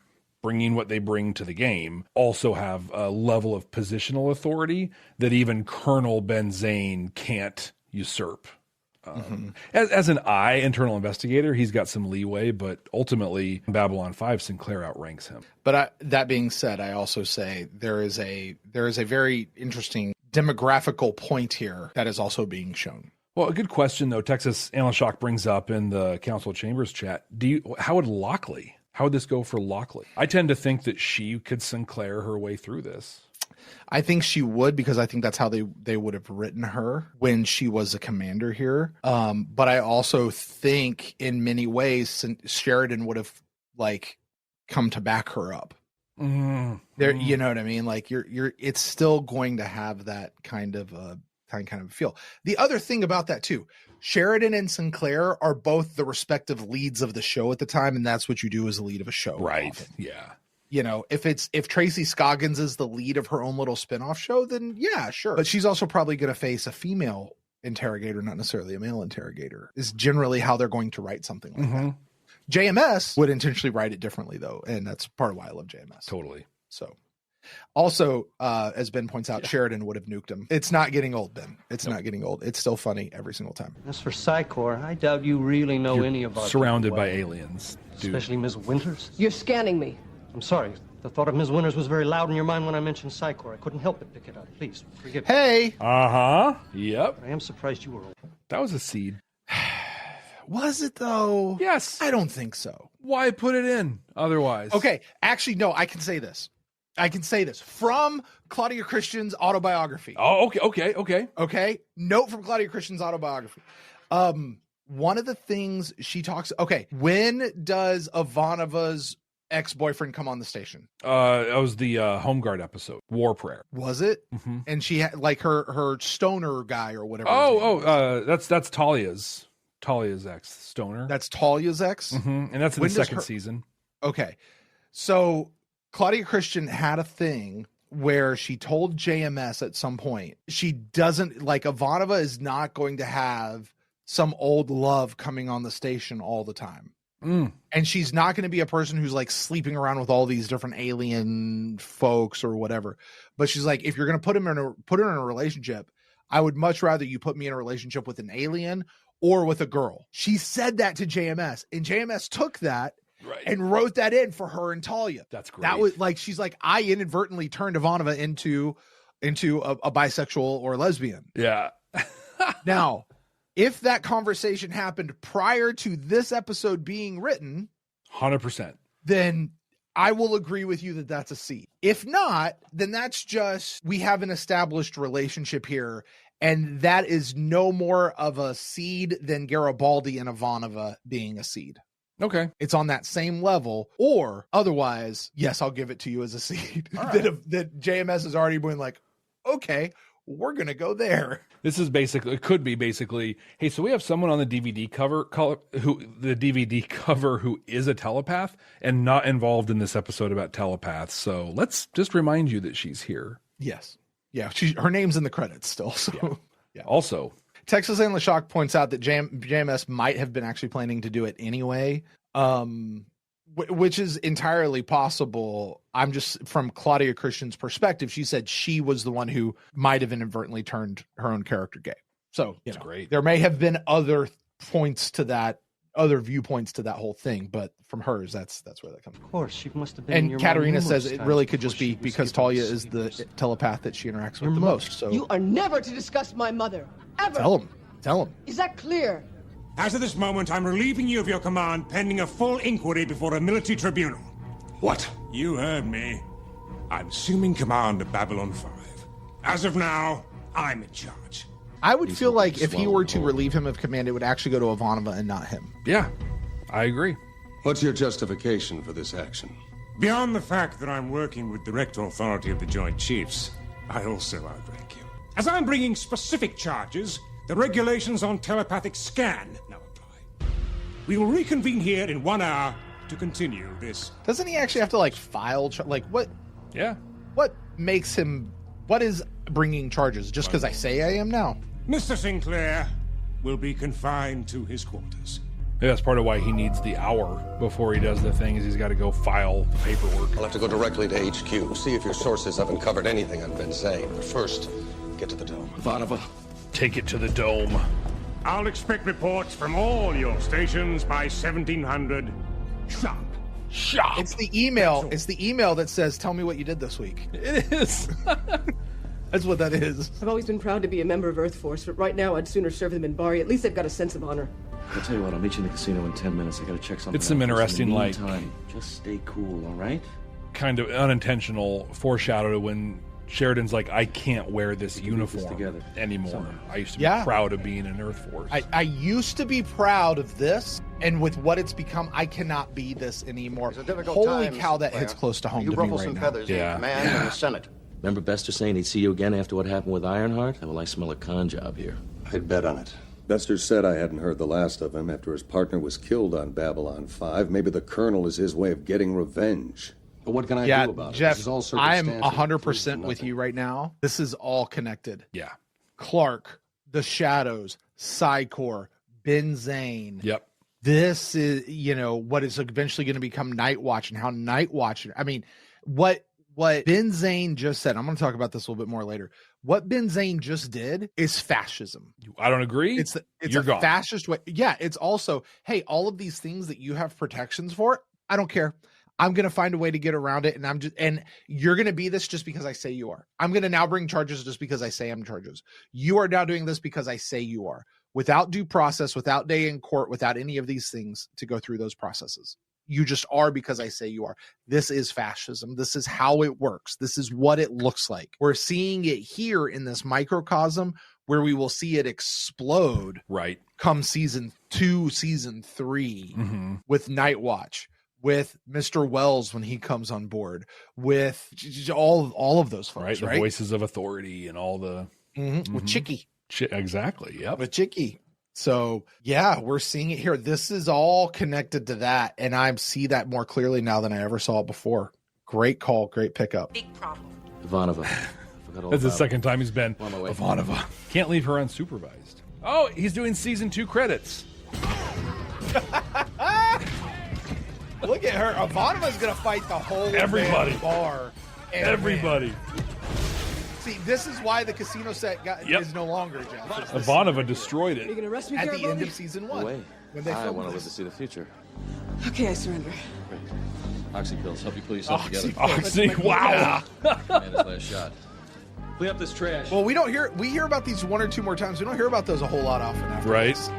bringing what they bring to the game, also have a level of positional authority that even Colonel Benzane can't usurp. As an internal investigator, he's got some leeway, but ultimately, in Babylon 5, Sinclair outranks him. But that being said, I also say there is a very interesting demographical point here that is also being shown. Well, a good question, though, Texas Anla'Shok brings up in the Council of Chambers chat. How would Lockley How would this go for Lockley? I tend to think that she could Sinclair her way through this. I think she would, because I think that's how they would have written her when she was a commander here. But I also think in many ways Sheridan would have like come to back her up. There, you know what I mean? Like it's still going to have that kind of feel. The other thing about that too, Sheridan and Sinclair are both the respective leads of the show at the time, and that's what you do as a lead of a show. Right. Often. Yeah. You know, if Tracy Scoggins is the lead of her own little spinoff show, then yeah, sure. But she's also probably going to face a female interrogator, not necessarily a male interrogator, is generally how they're going to write something like that. JMS would intentionally write it differently, though, and that's part of why I love JMS. Totally. So, also, as Ben points out, Sheridan would have nuked him. It's not getting old, Ben. It's not getting old. It's still funny every single time. As for Psychor, I doubt you really know any about surrounded by aliens, dude. Especially Ms. Winters. You're scanning me. I'm sorry. The thought of Ms. Winters was very loud in your mind when I mentioned Psychor. I couldn't help but pick it up. Please, forgive me. Hey! Yep. I am surprised you were old. That was a seed. Was it, though? Yes. I don't think so. Why put it in otherwise? Okay, actually, no, I can say this. From Claudia Christian's autobiography. Oh, okay. Okay, note from Claudia Christian's autobiography. One of the things she talks... Okay, when does Ivanova's ex-boyfriend come on the station? That was the Home Guard episode, War Prayer. Was it? And she had, like, her stoner guy or whatever. That's Talia's ex, Stoner. That's Talia's ex? And that's in the second season. Okay. So Claudia Christian had a thing where she told JMS at some point, she doesn't, like, Ivanova is not going to have some old love coming on the station all the time. And she's not going to be a person who's like sleeping around with all these different alien folks or whatever. But she's like, if you're going to put her in a relationship, I would much rather you put me in a relationship with an alien or with a girl. She said that to JMS, and JMS took that and wrote that in for her and Talia. That's great. That was like, she's like, I inadvertently turned Ivanova into a bisexual or lesbian. Yeah. Now, if that conversation happened prior to this episode being written, 100%, then I will agree with you that that's a seed. If not, then that's just, we have an established relationship here, and that is no more of a seed than Garibaldi and Ivanova being a seed. Okay. It's on that same level, or otherwise, yes, I'll give it to you as a seed. That JMS is already been like, okay, we're going to go there. This is basically, it could be basically, hey, so we have someone on the DVD cover who is a telepath and not involved in this episode about telepaths. So let's just remind you that she's here. Yes. Yeah. Her name's in the credits still. So yeah. Also, Texas Anla'Shok points out that JMS might have been actually planning to do it anyway. Which is entirely possible. I'm just, from Claudia Christian's perspective, she said she was the one who might have inadvertently turned her own character gay. So, that's great. There may have been other viewpoints to that whole thing, but from hers, that's where that comes from. Of course, she must have been. And Katerina says it really could just be because Talia is the telepath that she interacts with the most. So you are never to discuss my mother, ever. Tell him. Is that clear? As of this moment, I'm relieving you of your command pending a full inquiry before a military tribunal. What? You heard me. I'm assuming command of Babylon 5. As of now, I'm in charge. I would feel like if he were to relieve him of command, it would actually go to Ivanova and not him. Yeah, I agree. What's your justification for this action? Beyond the fact that I'm working with direct authority of the Joint Chiefs, I also outrank you. As I'm bringing specific charges, the regulations on telepathic scan now apply. We will reconvene here in 1 hour to continue this. Doesn't he actually have to, like, file? What? Yeah. What makes him... What is bringing charges? Just because I say I am now? Mr. Sinclair will be confined to his quarters. Yeah, that's part of why he needs the hour before he does the thing, is he's got to go file the paperwork. I'll have to go directly to HQ, see if your sources have uncovered anything I've been saying. But first, get to the dome. Ivanova, take it to the dome. I'll expect reports from all your stations by 1700 sharp. It's the email. It's the email that says, "Tell me what you did this week." It is. That's what that is. I've always been proud to be a member of Earth Force, but right now I'd sooner serve them in Bari. At least they've got a sense of honor. I'll tell you what, I'll meet you in the casino in 10 minutes. I gotta check something It's some out. interesting, In the like, meantime, just stay cool, all right? kind of unintentional foreshadow to when Sheridan's like, I can't wear this uniform anymore. I used to be proud of being in Earth Force. I used to be proud of this, and with what it's become, I cannot be this anymore. Holy cow, that hits close to home to me right now. Command in the Senate. Remember Bester saying he'd see you again after what happened with Ironheart? Well, I smell a con job here. I'd bet on it. Bester said I hadn't heard the last of him after his partner was killed on Babylon 5. Maybe the Colonel is his way of getting revenge. But what can I do about it? Jeff, This is all I am circumstantial. 100% with you right now. This is all connected. Yeah. Clark, The Shadows, Psycor, Ben Zane. Yep. This is, what is eventually going to become Night Watch, and how Night Watch, I mean, what Ben Zane just said, I'm going to talk about this a little bit more later. What Ben Zane just did is fascism. I don't agree. It's You're a gone. fascist way. Yeah, it's also, hey, all of these things that you have protections for, I don't care. I'm going to find a way to get around it. And you're going to be this just because I say you are. I'm going to now bring charges just because I say I'm charges. You are now doing this because I say you are, without due process, without day in court, without any of these things to go through those processes. You just are because I say you are. This is fascism. This is how it works. This is what it looks like. We're seeing it here in this microcosm where we will see it explode right come season 2, season 3 with Night Watch, with Mr. Wells when he comes on board, with all of those folks, right? The voices of authority and all the with Chicky. Exactly. Yep. With Chicky. So yeah, we're seeing it here. This is all connected to that, and I see that more clearly now than I ever saw it before. Great call, great pickup. Big problem. Ivanova. That's the second time he's been Ivanova. Can't leave her unsupervised. Oh, he's doing season 2 credits. Look at her. Ivanova's going to fight the whole Everybody. Bar. Everybody. See, this is why the casino set is no longer, Jeff. Ivanova destroyed it. Are you going to arrest me, at the Garibaldi? end of season 1. Wait. When they I filmed want to live this. to see the future. Okay, I surrender. Great. Oxy pills. Help you pull yourself together. Oxy, wow. Man, his last shot. Clean up this trash. Well, we hear about these 1 or 2 more times. We don't hear about those a whole lot often after Right. this.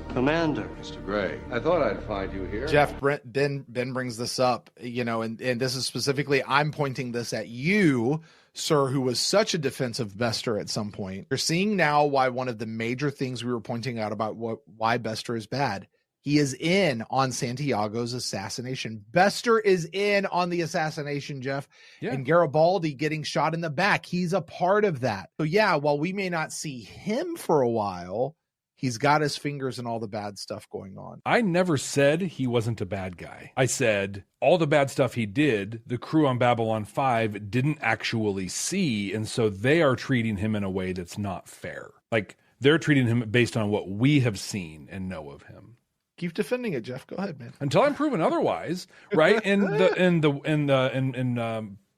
Commander. Mr. Gray, I thought I'd find you here. Jeff, Ben brings this up, and this is specifically, I'm pointing this at you, sir, who was such a defensive Bester at some point. You're seeing now why one of the major things we were pointing out about why Bester is bad. He is in on Santiago's assassination. Bester is in on the assassination, Jeff. Yeah. And Garibaldi getting shot in the back. He's a part of that. So yeah, while we may not see him for a while, he's got his fingers in all the bad stuff going on. I never said he wasn't a bad guy. I said all the bad stuff he did, the crew on Babylon 5 didn't actually see, and so they are treating him in a way that's not fair. Like, they're treating him based on what we have seen and know of him. Keep defending it, Jeff. Go ahead, man. Until I'm proven otherwise, right? In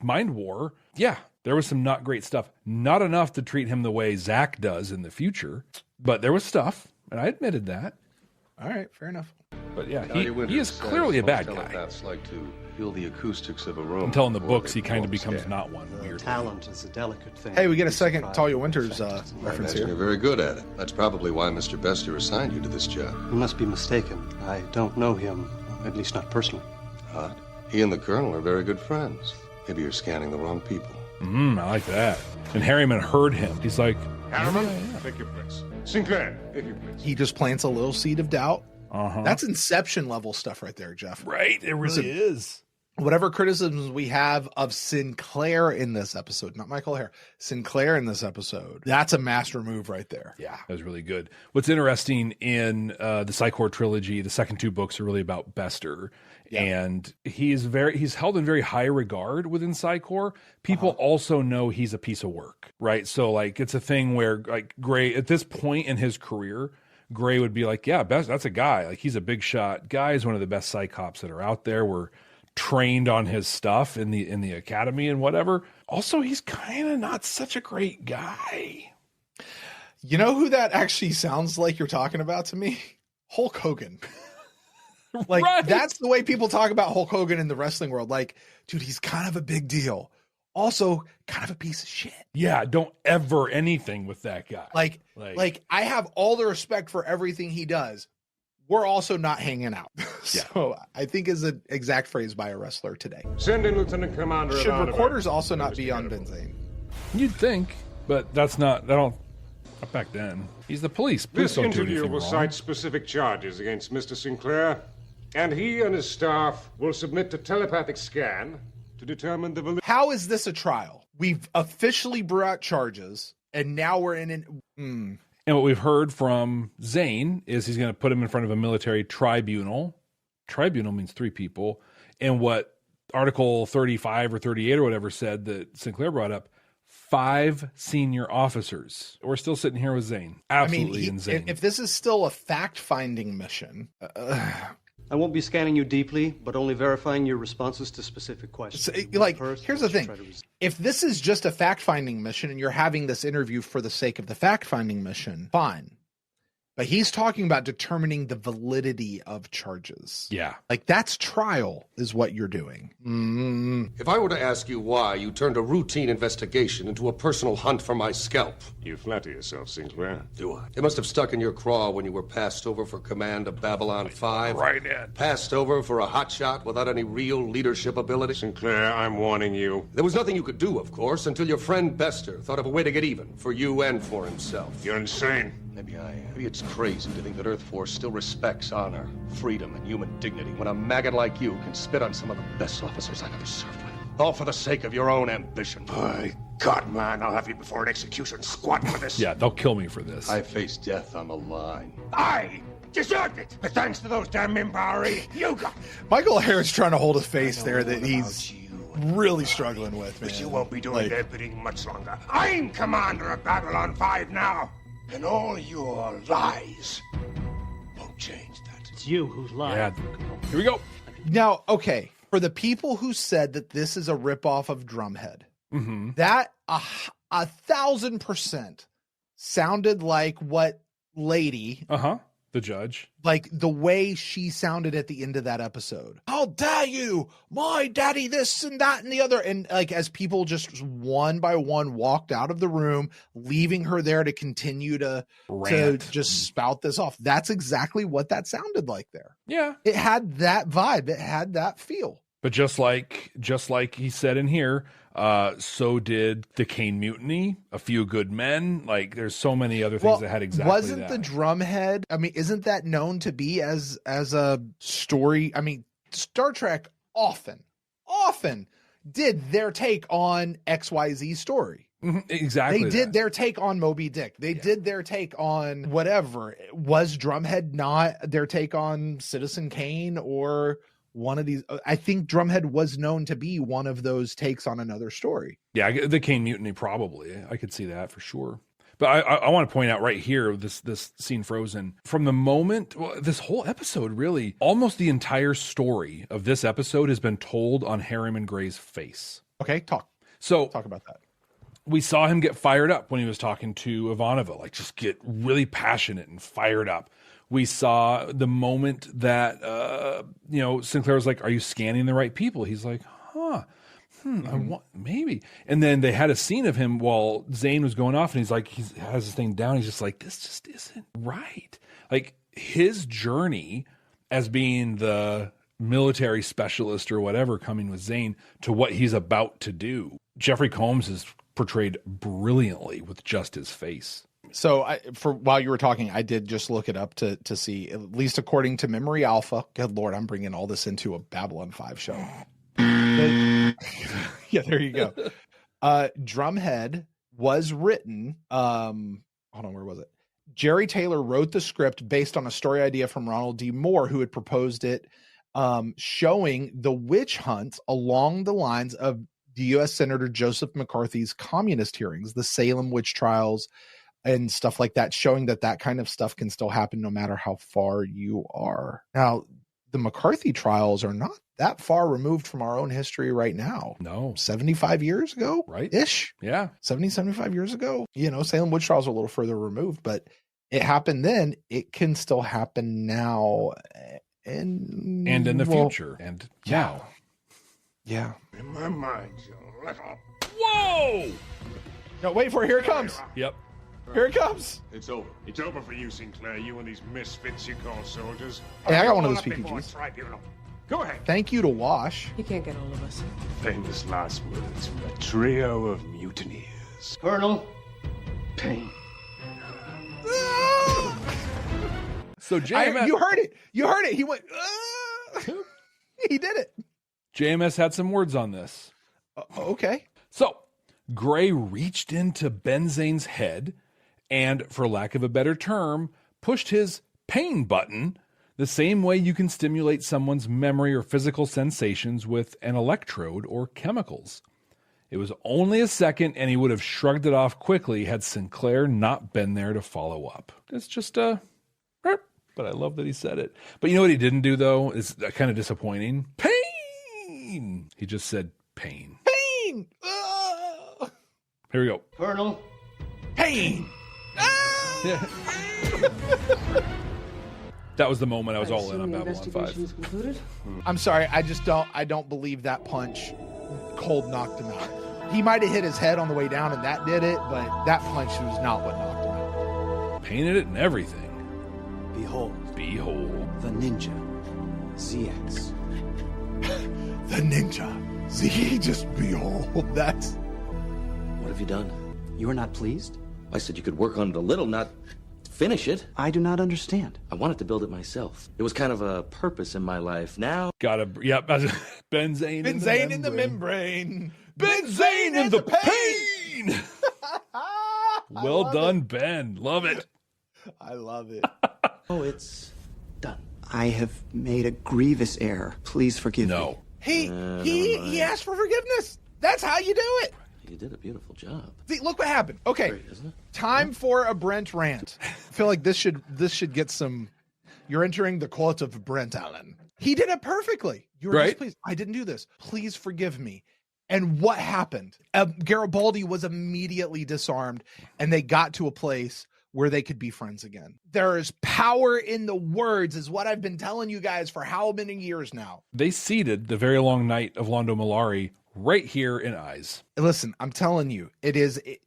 Mind War, yeah, there was some not great stuff. Not enough to treat him the way Zach does in the future, but there was stuff, and I admitted that. All right, fair enough. But yeah, he is clearly a bad guy. That's like to feel the acoustics of a room. Until in the before books, they he kind of blow becomes scan. not one. Weird. Talent is a delicate thing. Hey, we get a second Talia Winters I reference imagine here. you're very good at it. That's probably why Mr. Bester assigned you to this job. You must be mistaken. I don't know him, at least not personally. Odd. He and the Colonel are very good friends. Maybe you're scanning the wrong people. I like that. And Harriman heard him. He's like, Harriman, take your place. Sinclair, take your place. He just plants a little seed of doubt. uh-huh. That's Inception level stuff right there, Jeff. Right. It really is. Whatever criticisms we have of Sinclair in this episode, not Michael Hare, Sinclair in this episode, that's a master move right there. Yeah, that was really good. What's interesting in the Psycor trilogy, the second 2 books are really about Bester. Yeah. And he's held in very high regard within Psycor. People also know he's a piece of work, right? So like it's a thing where like Gray at this point in his career, Gray would be like, yeah, that's a guy. Like he's a big shot guy. He's one of the best Psychops that are out there. We're trained on his stuff in the academy and whatever. Also, he's kind of not such a great guy. You know who that actually sounds like you're talking about to me? Hulk Hogan. Like, right. That's the way people talk about Hulk Hogan in the wrestling world. Like, dude, he's kind of a big deal. also kind of a piece of shit. Yeah, don't ever anything with that guy. Like I have all the respect for everything he does. We're also not hanging out. So I think is an exact phrase by a wrestler today. Send in Lieutenant Commander. Should recorders also not be on benzene? You'd think, but that's not back then. He's the police. This don't do interview anything will wrong. cite specific charges against Mr. Sinclair, and he and his staff will submit to telepathic scan to determine the validity. How is this a trial? We've officially brought charges, and now we're in an... And what we've heard from Zane is he's going to put him in front of a military tribunal. Tribunal means 3 people. And what Article 35 or 38 or whatever said that Sinclair brought up, 5 senior officers. We're still sitting here with Zane. Absolutely insane. If this is still a fact-finding mission... I won't be scanning you deeply, but only verifying your responses to specific questions. Here's the thing. If this is just a fact-finding mission and you're having this interview for the sake of the fact-finding mission, fine. But he's talking about determining the validity of charges. Yeah. Like, that's trial is what you're doing. If I were to ask you why you turned a routine investigation into a personal hunt for my scalp. You flatter yourself, Sinclair. Do I? It must have stuck in your craw when you were passed over for command of Babylon 5. Right in. Passed over for a hotshot without any real leadership ability. Sinclair, I'm warning you. There was nothing you could do, of course, until your friend Bester thought of a way to get even, for you and for himself. You're insane. Maybe I am. Maybe it's crazy to think that Earth Force still respects honor, freedom, and human dignity when a maggot like you can spit on some of the best officers I've ever served with. All for the sake of your own ambition. My God, man, I'll have you before an execution squat for this. Yeah, they'll kill me for this. I face death on the line. I deserved it. But thanks to those damn Mimbari, you got... Michael Harris trying to hold a face there that he's really struggling with, man. But you won't be doing their bidding much longer. I'm commander of Babylon 5 now. And all your lies won't change that. It's you who's lying. Yeah. Here we go. Now, okay, for the people who said that this is a ripoff of Drumhead, that 1,000% sounded like what Lady, the judge, like the way she sounded at the end of that episode. How dare you? My daddy, this and that and the other. And like as people just one by one walked out of the room, leaving her there to continue to just spout this off. That's exactly what that sounded like there. Yeah. It had that vibe. It had that feel. But just like he said in here, so did the Kane Mutiny, A Few Good Men. Like, there's so many other things that had exactly wasn't the Drumhead? I mean, isn't that known to be as a story? I mean, Star Trek often did their take on XYZ story. Exactly. They did their take on Moby Dick. They did their take on whatever. Was Drumhead not their take on Citizen Kane or one of these? I think Drumhead was known to be one of those takes on another story. Yeah, the Kane Mutiny, probably. I could see that for sure. But I want to point out right here, this scene frozen. From the moment, this whole episode, really, almost the entire story of this episode has been told on Harriman Gray's face. Okay, talk about that. We saw him get fired up when he was talking to Ivanova, like just get really passionate and fired up. We saw the moment that, Sinclair was like, are you scanning the right people? He's like, I want, maybe. And then they had a scene of him while Zane was going off and he's like, he has this thing down. He's just like, this just isn't right. Like his journey as being the military specialist or whatever coming with Zane to what he's about to do. Jeffrey Combs is portrayed brilliantly with just his face. So while you were talking, I did just look it up to see, at least according to Memory Alpha. Good Lord, I'm bringing all this into a Babylon 5 show. Yeah, there you go. Drumhead was written. Hold on, where was it? Jerry Taylor wrote the script based on a story idea from Ronald D. Moore, who had proposed it, showing the witch hunt along the lines of the U.S. Senator Joseph McCarthy's communist hearings, the Salem witch trials, and stuff like that, showing that kind of stuff can still happen no matter how far you are. Now, the McCarthy trials are not that far removed from our own history right now. No. 75 years ago? Right. Ish. Yeah. 75 years ago. Salem witch trials are a little further removed, but it happened then. It can still happen now. And in the future. And now. Yeah. In my mind, you little Oh! No, wait for it. Here it comes. Yep. Here it comes. It's over. It's over for you, Sinclair. You and these misfits you call soldiers. Hey, I got one of All those up before PPGs. tribunal. Go ahead. Thank you to Wash. He can't get hold of us. Famous last words from a trio of mutineers. Colonel Payne. So JMS, You heard it. You heard it. He went. He did it. JMS had some words on this. Okay. So Gray reached into Benzane's head and, for lack of a better term, pushed his pain button the same way you can stimulate someone's memory or physical sensations with an electrode or chemicals. It was only a second, and he would have shrugged it off quickly had Sinclair not been there to follow up. It's just but I love that he said it. But you know what he didn't do, though? It's kind of disappointing. Pain! He just said pain. Pain! Here we go. Colonel Pain! Yeah. That was the moment I was all in on Babylon 5. Concluded? I'm sorry. I don't believe that punch cold knocked him out. He might have hit his head on the way down and that did it, but that punch was not what knocked him out. Painted it and everything. Behold. Behold. The ninja. ZX. The ninja. See, just behold. That's... What have you done? You are not pleased? I said you could work on it a little, not finish it. I do not understand. I wanted to build it myself. It was kind of a purpose in my life. Now... Yep. Benzane in the membrane. Benzane in the pain! Well done, Ben. Love it. I love it. Oh, it's done. I have made a grievous error. Please forgive me. He asked for forgiveness. That's how you do it. You did a beautiful job. See, look what happened. Okay, Great, isn't it? time for a Brent rant. I feel like this should get some. You're entering the court of Brent Allen. He did it perfectly. You were Right. please. I didn't do this. Please forgive me. And what happened? Garibaldi was immediately disarmed, and they got to a place where they could be friends again. There is power in the words, is what I've been telling you guys for how many years now. They seeded the very long night of Londo Mollari right here in Eyes. Listen, I'm telling you,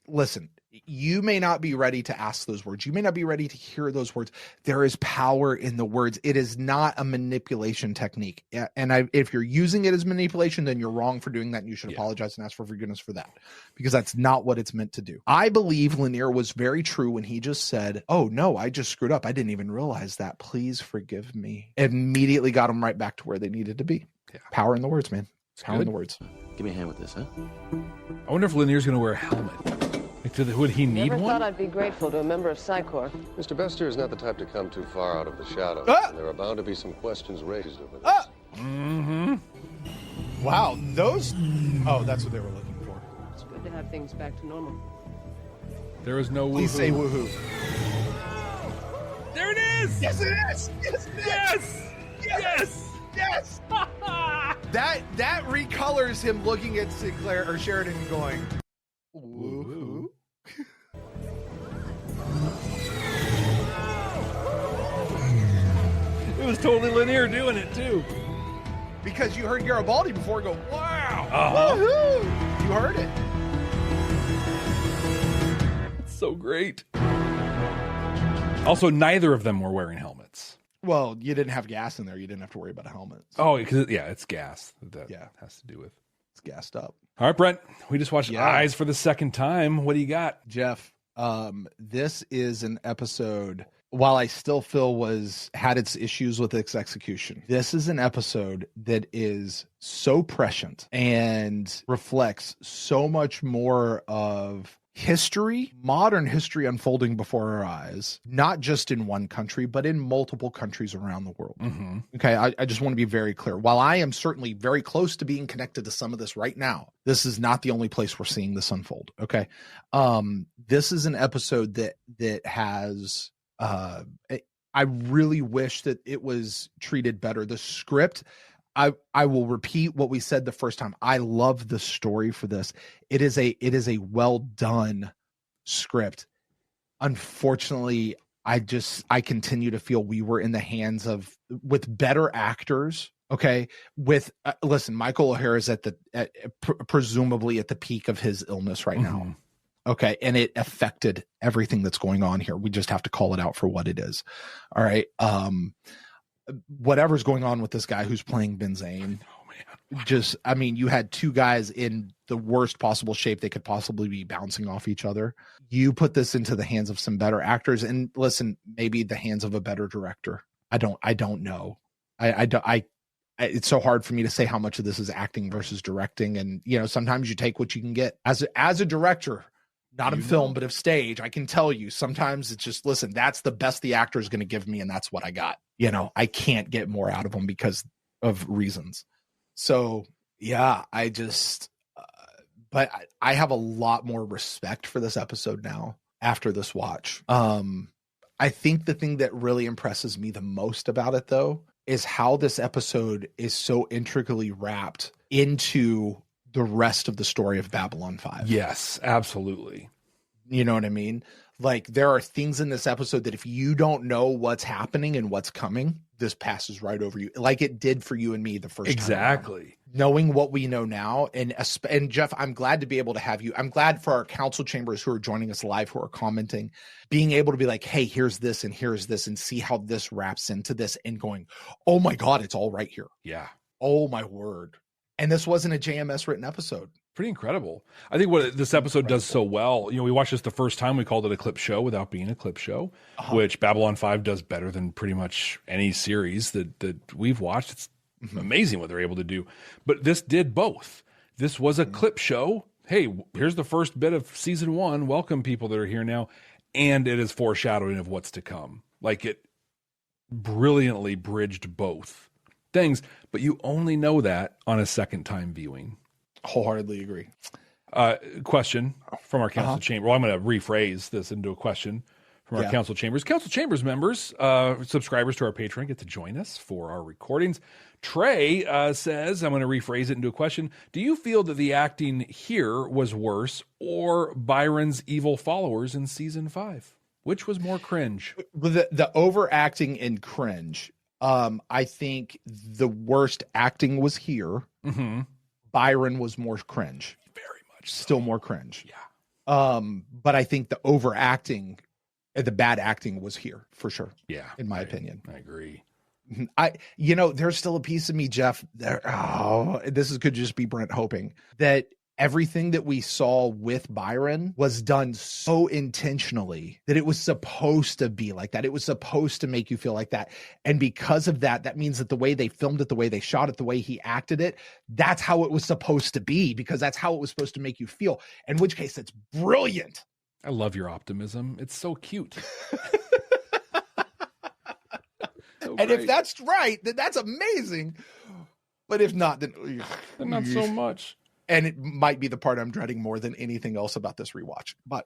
listen, you may not be ready to ask those words. You may not be ready to hear those words. There is power in the words. It is not a manipulation technique. And if you're using it as manipulation, then you're wrong for doing that. And you should apologize and ask for forgiveness for that, because that's not what it's meant to do. I believe Lanier was very true when he just said, oh no, I just screwed up. I didn't even realize that. Please forgive me. Immediately got them right back to where they needed to be. Yeah. Power in the words, man. Power in the words. Give me a hand with this, huh? I wonder if Lanier's going to wear a helmet. Would he need Never one? thought I'd be grateful to a member of Psy-Corps. Mr. Bester is not the type to come too far out of the shadows. And there are bound to be some questions raised over this. Mm-hmm. Wow, those... Oh, that's what they were looking for. It's good to have things back to normal. There is no woohoo. Please say woohoo. There it is! Yes, it is! Yes, it is! Yes! Yes! Yes! That recolors him looking at Sinclair or Sheridan and going, woohoo. It was totally Lanier doing it too. Because you heard Garibaldi before go, wow! Uh-huh. Woohoo! You heard it. It's so great. Also, neither of them were wearing helmets. Well, you didn't have gas in there. You didn't have to worry about a helmet. Oh, because it's gas that has to do with. It's gassed up. All right, Brent, we just watched Eyes for the second time. What do you got? Jeff, this is an episode, while I still feel had its issues with its execution, this is an episode that is so prescient and reflects so much more of history, modern history unfolding before our eyes, not just in one country, but in multiple countries around the world. Mm-hmm. Okay, I just want to be very clear. While I am certainly very close to being connected to some of this right now, this is not the only place we're seeing this unfold. Okay, this is an episode that has. I really wish that it was treated better. The script. I will repeat what we said the first time. I love the story for this. It is a well done script. Unfortunately, I continue to feel we were in the hands with better actors Okay. With, listen, Michael O'Hara is presumably at the peak of his illness right now. Okay. And it affected everything that's going on here. We just have to call it out for what it is. All right. Whatever's going on with this guy who's playing Ben Zane. Just, I mean, you had two guys in the worst possible shape they could possibly be, bouncing off each other. You put this into the hands of some better actors, and listen, maybe the hands of a better director. I don't know. It's so hard for me to say how much of this is acting versus directing. And, you know, sometimes you take what you can get as a director, not of film, but of stage. I can tell you sometimes it's just, listen, that's the best the actor is going to give me. And that's what I got. You know, I can't get more out of them because of reasons. So, yeah, but I have a lot more respect for this episode now after this watch. I think the thing that really impresses me the most about it, though, is how this episode is so intricately wrapped into the rest of the story of Babylon 5. Yes, absolutely. You know what I mean? Like, there are things in this episode that if you don't know what's happening and what's coming, this passes right over you, like it did for you and me the first time. Exactly. Knowing what we know now, and Jeff, I'm glad to be able to have you. I'm glad for our council chambers who are joining us live, who are commenting, being able to be like, hey, here's this and see how this wraps into this, and going, oh my God, it's all right here. Yeah. Oh my word. And this wasn't a JMS written episode. Pretty incredible. I think what this episode does so well, you know, we watched this the first time, we called it a clip show without being a clip show, which Babylon 5 does better than pretty much any series that we've watched. It's amazing what they're able to do. But this did both. This was a clip show. Hey, here's the first bit of season 1. Welcome people that are here now. And it is foreshadowing of what's to come. Like, it brilliantly bridged both things, but you only know that on a second time viewing. Wholeheartedly agree. Question from our council chamber. Well, I'm going to rephrase this into a question from our council chambers. Council chambers members, subscribers to our Patreon, get to join us for our recordings. Trey says, I'm going to rephrase it into a question. Do you feel that the acting here was worse, or Byron's evil followers in season 5? Which was more cringe? The overacting and cringe. I think the worst acting was here. Byron was more cringe. Very much so. Still more cringe. Yeah. But I think the overacting, the bad acting was here for sure. Yeah. In my opinion. I agree. There's still a piece of me, Jeff, this could just be Brent hoping that everything that we saw with Byron was done so intentionally that it was supposed to be like that. It was supposed to make you feel like that. And because of that, that means that the way they filmed it, the way they shot it, the way he acted it, that's how it was supposed to be, because that's how it was supposed to make you feel. In which case, it's brilliant. I love your optimism. It's so cute. And if that's right, then that's amazing. But if not, then not so much. And it might be the part I'm dreading more than anything else about this rewatch. But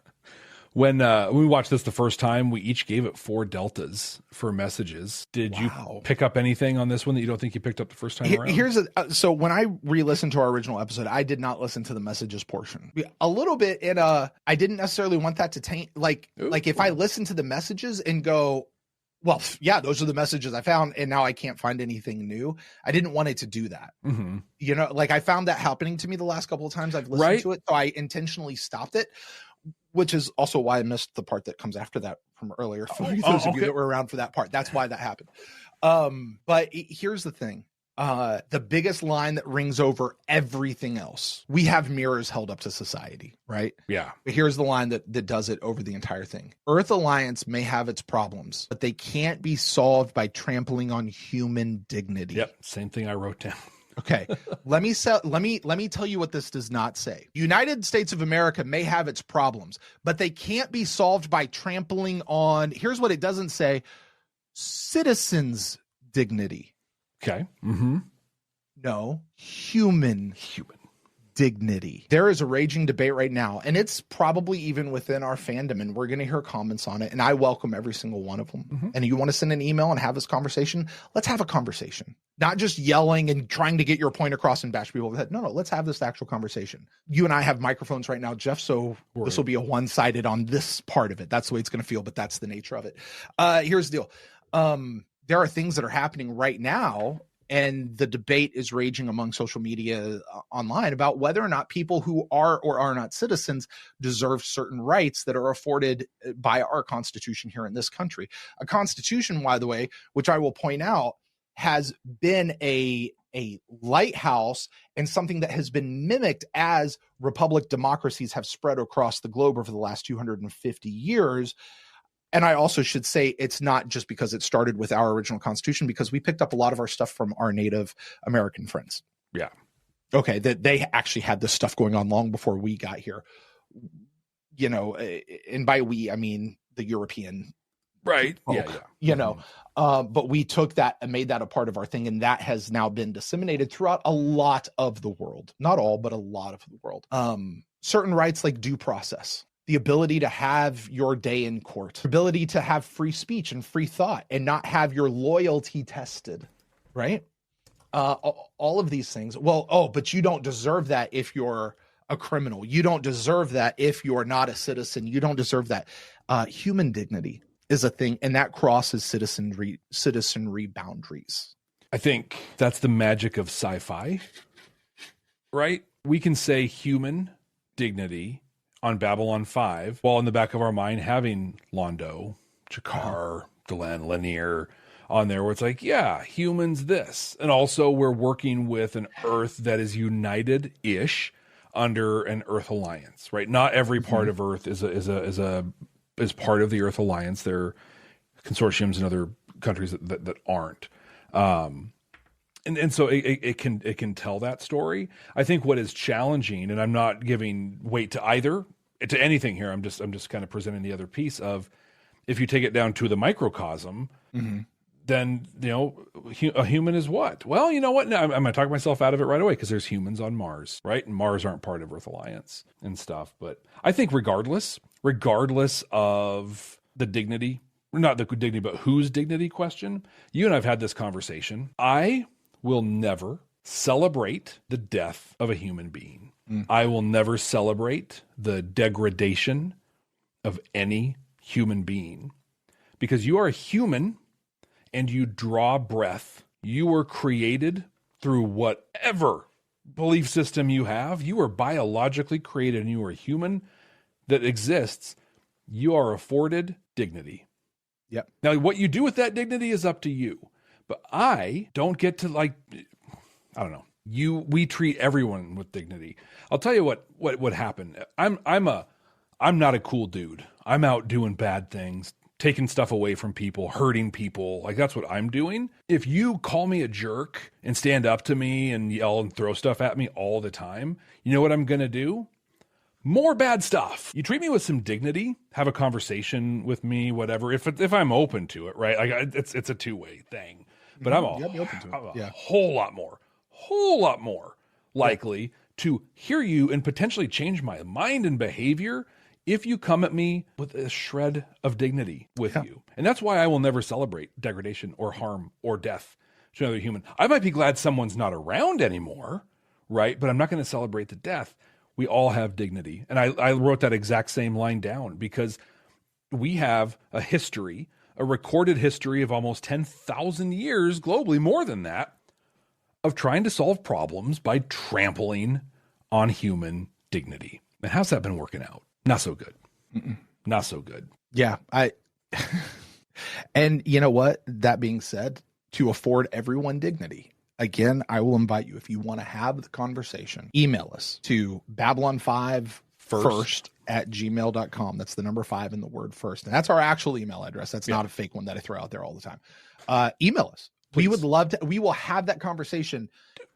when we watched this the first time, we each gave it 4 deltas for messages. Did you pick up anything on this one that you don't think you picked up the first time around? So when I re-listened to our original episode, I did not listen to the messages portion. A little bit I didn't necessarily want that to taint, like if I listen to the messages and go, well, yeah, those are the messages I found, and now I can't find anything new. I didn't want it to do that. You know, like I found that happening to me the last couple of times I've listened to it, so I intentionally stopped it, which is also why I missed the part that comes after that from earlier. For those of you that were around for that part, that's why that happened. But here's the thing. The biggest line that rings over everything else. We have mirrors held up to society, right? Yeah. But here's the line that does it over the entire thing. Earth Alliance may have its problems, but they can't be solved by trampling on human dignity. Yep. Same thing I wrote down. Okay. Let me tell you what this does not say. United States of America may have its problems, but they can't be solved by trampling on, here's what it doesn't say, citizens' dignity. Okay. No, human dignity. There is a raging debate right now, and it's probably even within our fandom, and we're going to hear comments on it, and I welcome every single one of them. And you want to send an email and have this conversation? Let's have a conversation. Not just yelling and trying to get your point across and bash people over the head. No, let's have this actual conversation. You and I have microphones right now, Jeff, so this will be a one-sided on this part of it. That's the way it's going to feel, but that's the nature of it. Here's the deal. There are things that are happening right now And the debate is raging among social media online about whether or not people who are or are not citizens deserve certain rights that are afforded by our Constitution here in this country. A Constitution, by the way, which I will point out, has been a lighthouse and something that has been mimicked as republic democracies have spread across the globe over the last 250 years. And I also should say it's not just because it started with our original Constitution, because we picked up a lot of our stuff from our Native American friends. Yeah. Okay. That they actually had this stuff going on long before we got here, you know, and by we, I mean the European. Right. Folk, yeah. You know, but we took that and made that a part of our thing. And that has now been disseminated throughout a lot of the world, not all, but a lot of the world. Certain rights like due process, the ability to have your day in court, ability to have free speech and free thought and not have your loyalty tested, right? All of these things. Well, but you don't deserve that if you're a criminal. You don't deserve that if you're not a citizen. You don't deserve that. Human dignity is a thing, and that crosses citizenry boundaries. I think that's the magic of sci-fi, right? We can say human dignity on Babylon 5, while in the back of our mind having Londo, Jakar, Delenn, Lanier on there, where it's like, yeah, humans this. And also we're working with an Earth that is united-ish under an Earth alliance, right? Not every part of Earth is part of the Earth alliance. There are consortiums in other countries that aren't. And so it can tell that story. I think what is challenging, and I'm not giving weight to anything here. I'm just kind of presenting the other piece of, if you take it down to the microcosm, then, you know, a human is what? Well, you know what? Now, I'm going to talk myself out of it right away, because there's humans on Mars, right? And Mars aren't part of Earth Alliance and stuff. But I think regardless of the dignity, not the dignity, but whose dignity question, you and I have had this conversation. I will never celebrate the death of a human being. I will never celebrate the degradation of any human being, because you are a human and you draw breath. You were created through whatever belief system you have. You are biologically created, and you are a human that exists. You are afforded dignity. Yep. Now, what you do with that dignity is up to you. But I don't get to, like, I don't know. We treat everyone with dignity. I'll tell you what happened. I'm not a cool dude. I'm out doing bad things, taking stuff away from people, hurting people. Like, that's what I'm doing. If you call me a jerk and stand up to me and yell and throw stuff at me all the time, you know what I'm going to do? More bad stuff. You treat me with some dignity, have a conversation with me, whatever. If I'm open to it, right? Like, it's a two-way thing. But I'm a whole lot more likely to hear you and potentially change my mind and behavior if you come at me with a shred of dignity with you. And that's why I will never celebrate degradation or harm or death to another human. I might be glad someone's not around anymore, right? But I'm not going to celebrate the death. We all have dignity. And I wrote that exact same line down because we have a history, a recorded history of almost 10,000 years globally, more than that, of trying to solve problems by trampling on human dignity. And how's that been working out? Not so good. Not so good. Yeah. And you know what? That being said, to afford everyone dignity, again, I will invite you, if you want to have the conversation, email us to babylon5first@gmail.com. That's the number 5 in the word first. And that's our actual email address. That's not a fake one that I throw out there all the time. Email us. Please. We would love to. We will have that conversation,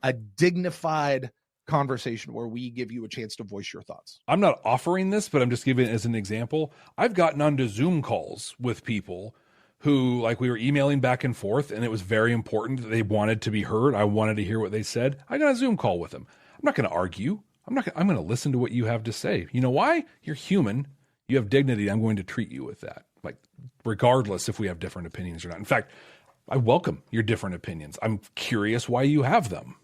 a dignified conversation where we give you a chance to voice your thoughts. I'm not offering this, but I'm just giving it as an example. I've gotten onto Zoom calls with people who, like, we were emailing back and forth, and it was very important that they wanted to be heard. I wanted to hear what they said. I got a Zoom call with them. I'm not going to argue. I'm going to listen to what you have to say. You know why? You're human. You have dignity. I'm going to treat you with that, like, regardless if we have different opinions or not. In fact, I welcome your different opinions. I'm curious why you have them.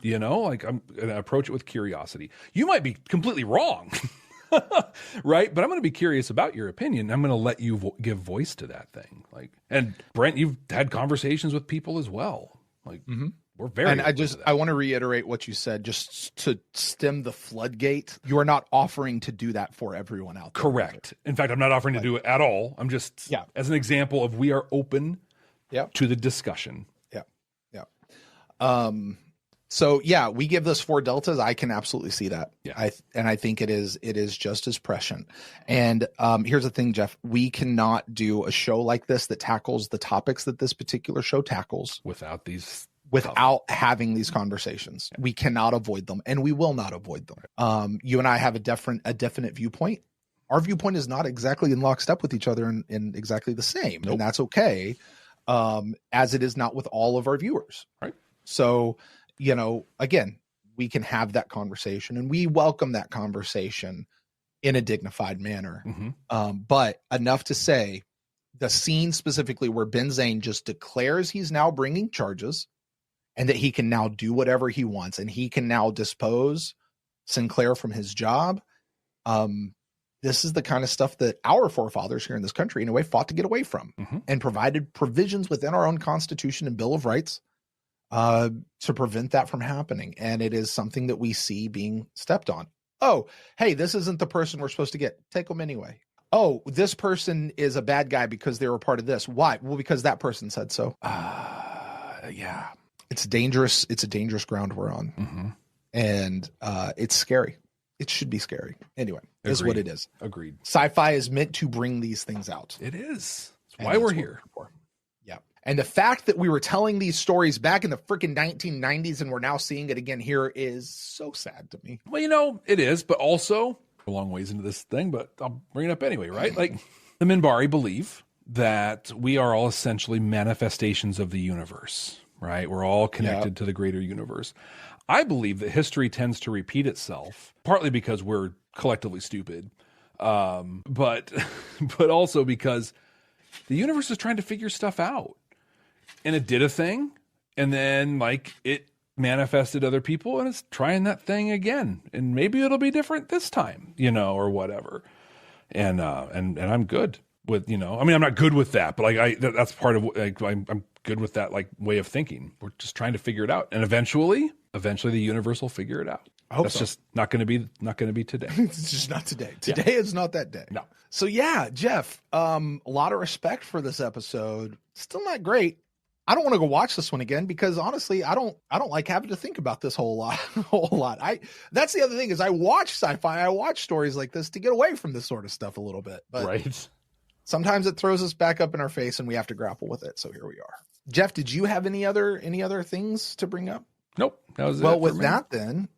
You know, like, I'm going to approach it with curiosity. You might be completely wrong, right? But I'm going to be curious about your opinion. I'm going to let you give voice to that thing. Like, and Brent, you've had conversations with people as well. Like, We're very. And I want to reiterate what you said, just to stem the floodgate. You are not offering to do that for everyone out there. Correct. In fact, I'm not offering to do it at all. I'm just, as an example of we are open to the discussion. So yeah, we give this 4 deltas. I can absolutely see that. Yeah. I think it is just as prescient. And here's the thing, Jeff, we cannot do a show like this that tackles the topics that this particular show tackles without having these conversations. We cannot avoid them, and we will not avoid them. You and I have a definite viewpoint. Our viewpoint is not exactly in lockstep with each other and exactly the same. Nope. And that's okay. As it is not with all of our viewers. Right. So, again, we can have that conversation, and we welcome that conversation in a dignified manner. Mm-hmm. But enough to say, the scene specifically where Ben Zane just declares he's now bringing charges and that he can now do whatever he wants, and he can now dispose Sinclair from his job. This is the kind of stuff that our forefathers here in this country, in a way, fought to get away from, and provided provisions within our own Constitution and Bill of Rights to prevent that from happening. And it is something that we see being stepped on. Oh, hey, this isn't the person we're supposed to get. Take them anyway. Oh, this person is a bad guy because they were part of this. Why? Well, because that person said so. Yeah, it's dangerous. It's a dangerous ground we're on. Mm-hmm. And it's scary. It should be scary. Anyway, is what it is. Agreed. Sci-fi is meant to bring these things out. It is. That's why we're here. Yeah. And the fact that we were telling these stories back in the freaking 1990s and we're now seeing it again here is so sad to me. Well, it is, but also a long ways into this thing, but I'll bring it up anyway, right? Like the Minbari believe that we are all essentially manifestations of the universe, right? We're all connected to the greater universe. I believe that history tends to repeat itself, partly because we're collectively stupid, but also because the universe is trying to figure stuff out. And it did a thing, and then it manifested other people, and it's trying that thing again. And maybe it'll be different this time, or whatever. And I'm good with, I'm not good with that, but that's part of I'm good with that way of thinking. We're just trying to figure it out, and eventually the universe will figure it out. I hope that's so. Just not going to be today. It's just not today. Today is not that day. No. So yeah, Jeff, a lot of respect for this episode. Still not great. I don't want to go watch this one again because honestly, I don't like having to think about this whole lot. That's the other thing is I watch sci-fi. I watch stories like this to get away from this sort of stuff a little bit. But right. Sometimes it throws us back up in our face and we have to grapple with it. So here we are. Jeff, did you have any other things to bring up? Nope. That was well, it with for me. that, then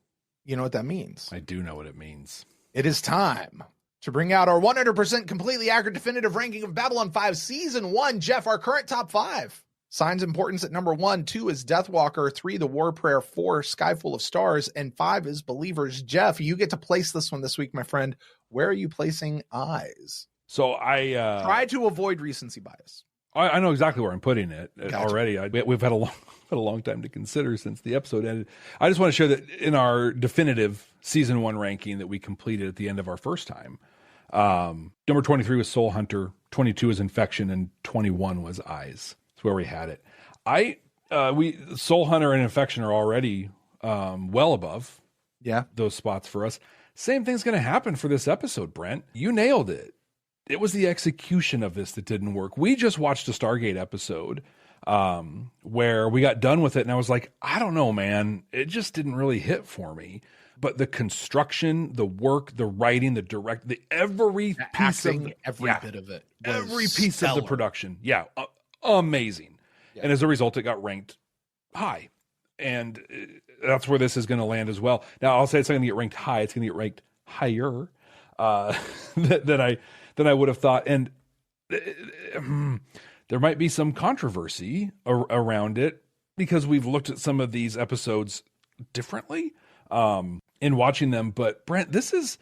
you know what that means. I do know what it means. It is time to bring out our 100% completely accurate definitive ranking of Babylon 5 Season 1. Jeff, our current top 5. Signs importance at number 1, 2 is Deathwalker, 3 The War Prayer, 4 Sky Full of Stars, and 5 is Believers. Jeff, you get to place this one this week, my friend. Where are you placing Eyes? So I try to avoid recency bias. I know exactly where I'm putting it Gotcha. already. We've had a long time to consider since the episode ended. I just want to share that in our definitive season 1 ranking that we completed at the end of our first time, number 23 was Soul Hunter, 22 was Infection, and 21 was Eyes. That's where we had it. Soul Hunter and Infection are already well above those spots for us. Same thing's going to happen for this episode, Brent. You nailed it. It was the execution of this that didn't work. We just watched a Stargate episode where we got done with it, and I was like, I don't know, man. It just didn't really hit for me. But the construction, the work, the writing, the direct, every piece of every bit of it, every piece of the production, amazing. Yeah. And as a result, it got ranked high, and that's where this is going to land as well. Now, I'll say it's not going to get ranked high; it's going to get ranked higher than I would have thought. And there might be some controversy around it because we've looked at some of these episodes differently in watching them. But Brent,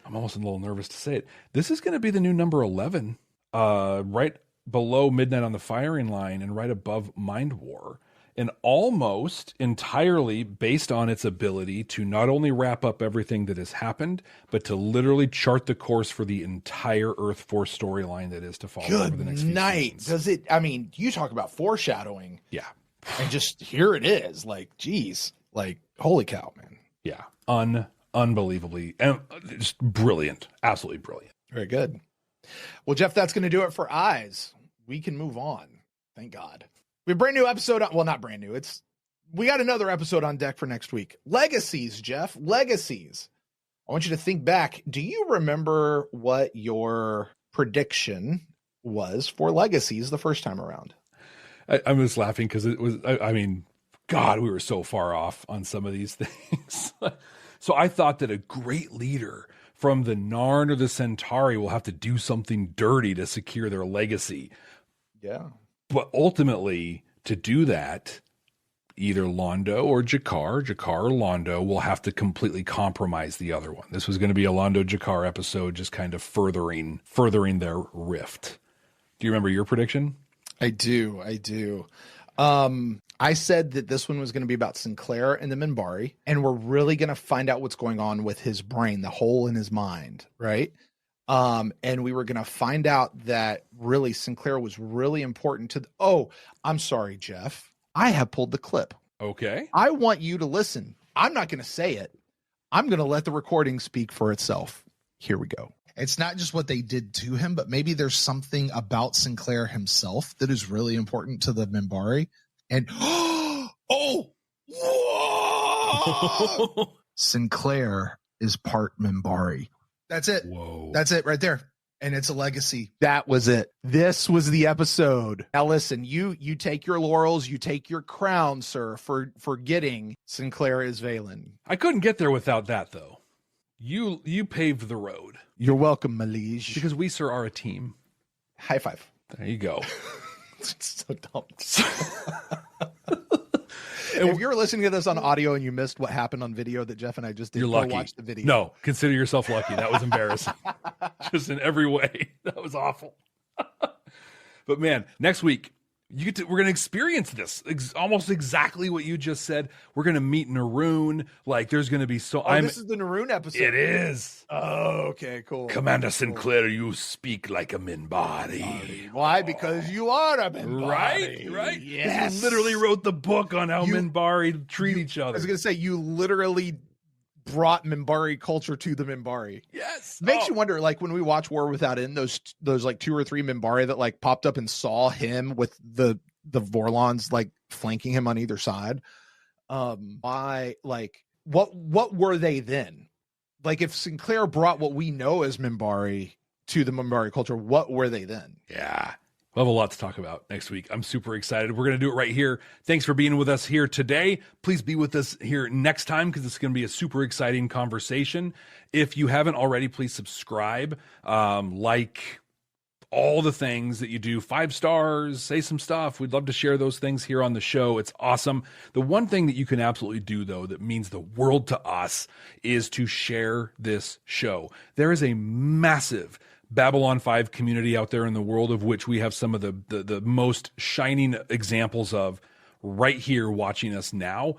I'm almost a little nervous to say it. This is going to be the new number 11, right below Midnight on the Firing Line and right above Mind War. And almost entirely based on its ability to not only wrap up everything that has happened, but to literally chart the course for the entire Earth Force storyline that is to follow over the next few seasons. Does it? I mean, you talk about foreshadowing. Yeah. And just here it is. Like, geez, like, holy cow, man. Yeah. Unbelievably. And just brilliant. Absolutely brilliant. Very good. Well, Jeff, that's going to do it for Eyes. We can move on. Thank God. We have a brand new episode. Well, not brand new. We got another episode on deck for next week. Legacies, Jeff. Legacies. I want you to think back. Do you remember what your prediction was for Legacies the first time around? I'm just laughing because it was, I mean, God, we were so far off on some of these things. So I thought that a great leader from the Narn or the Centauri will have to do something dirty to secure their legacy. Yeah. But ultimately, to do that, either Londo or Jakar or Londo will have to completely compromise the other one. This was going to be a Londo Jakar episode, just kind of furthering their rift. Do you remember your prediction? I do. I said that this one was going to be about Sinclair and the Minbari, and we're really going to find out what's going on with his brain, the hole in his mind, right? And we were going to find out that really Sinclair was really important to I'm sorry, Jeff. I have pulled the clip. Okay. I want you to listen. I'm not going to say it. I'm going to let the recording speak for itself. Here we go. It's not just what they did to him, but maybe there's something about Sinclair himself that is really important to the Minbari. And Sinclair is part Minbari. That's it. Whoa. That's it right there. And it's a legacy. That was it. This was the episode. Now listen, you take your laurels, you take your crown, sir, for getting Sinclair is Valen. I couldn't get there without that, though. You paved the road. You're welcome, Malige. Because we, sir, are a team. High five. There you go. It's so dumb. If you're listening to this on audio and you missed what happened on video that Jeff and I just did, you're lucky. Go watch the video. No, consider yourself lucky. That was embarrassing. Just in every way. That was awful. But man, next week, we're going to experience this almost exactly what you just said. We're going to meet Naroon. Like there's going to be this is the Naroon episode. It is. Oh, okay, cool. Commander Sinclair, you speak like a Minbari. Why? Because you are a Minbari. Right. Yes. You literally wrote the book on how Minbari treat each other. I was going to say, you literally brought Minbari culture to the Minbari. Yes. Makes you wonder, like when we watch War Without End, those like 2 or 3 Minbari that like popped up and saw him with the Vorlons like flanking him on either side. What were they then? Like if Sinclair brought what we know as Minbari to the Minbari culture, what were they then? Yeah. We'll have a lot to talk about next week. I'm super excited. We're going to do it right here. Thanks for being with us here today. Please be with us here next time because it's going to be a super exciting conversation. If you haven't already, please subscribe, like all the things that you do. 5 stars, say some stuff. We'd love to share those things here on the show. It's awesome. The one thing that you can absolutely do, though, that means the world to us is to share this show. There is a massive Babylon 5 community out there in the world, of which we have some of the most shining examples of right here watching us now.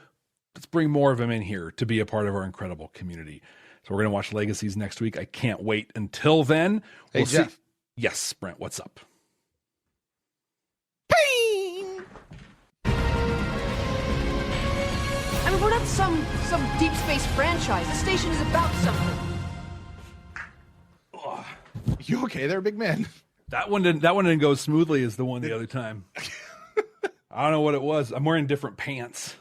Let's bring more of them in here to be a part of our incredible community. So we're going to watch Legacies next week. I can't wait. Until then, we'll see. Jeff. Yes, Brent, what's up? I mean, we're not some deep space franchise. The station is about something. You okay there, big man? That one didn't go as smoothly as the one the other time. I don't know what it was. I'm wearing different pants.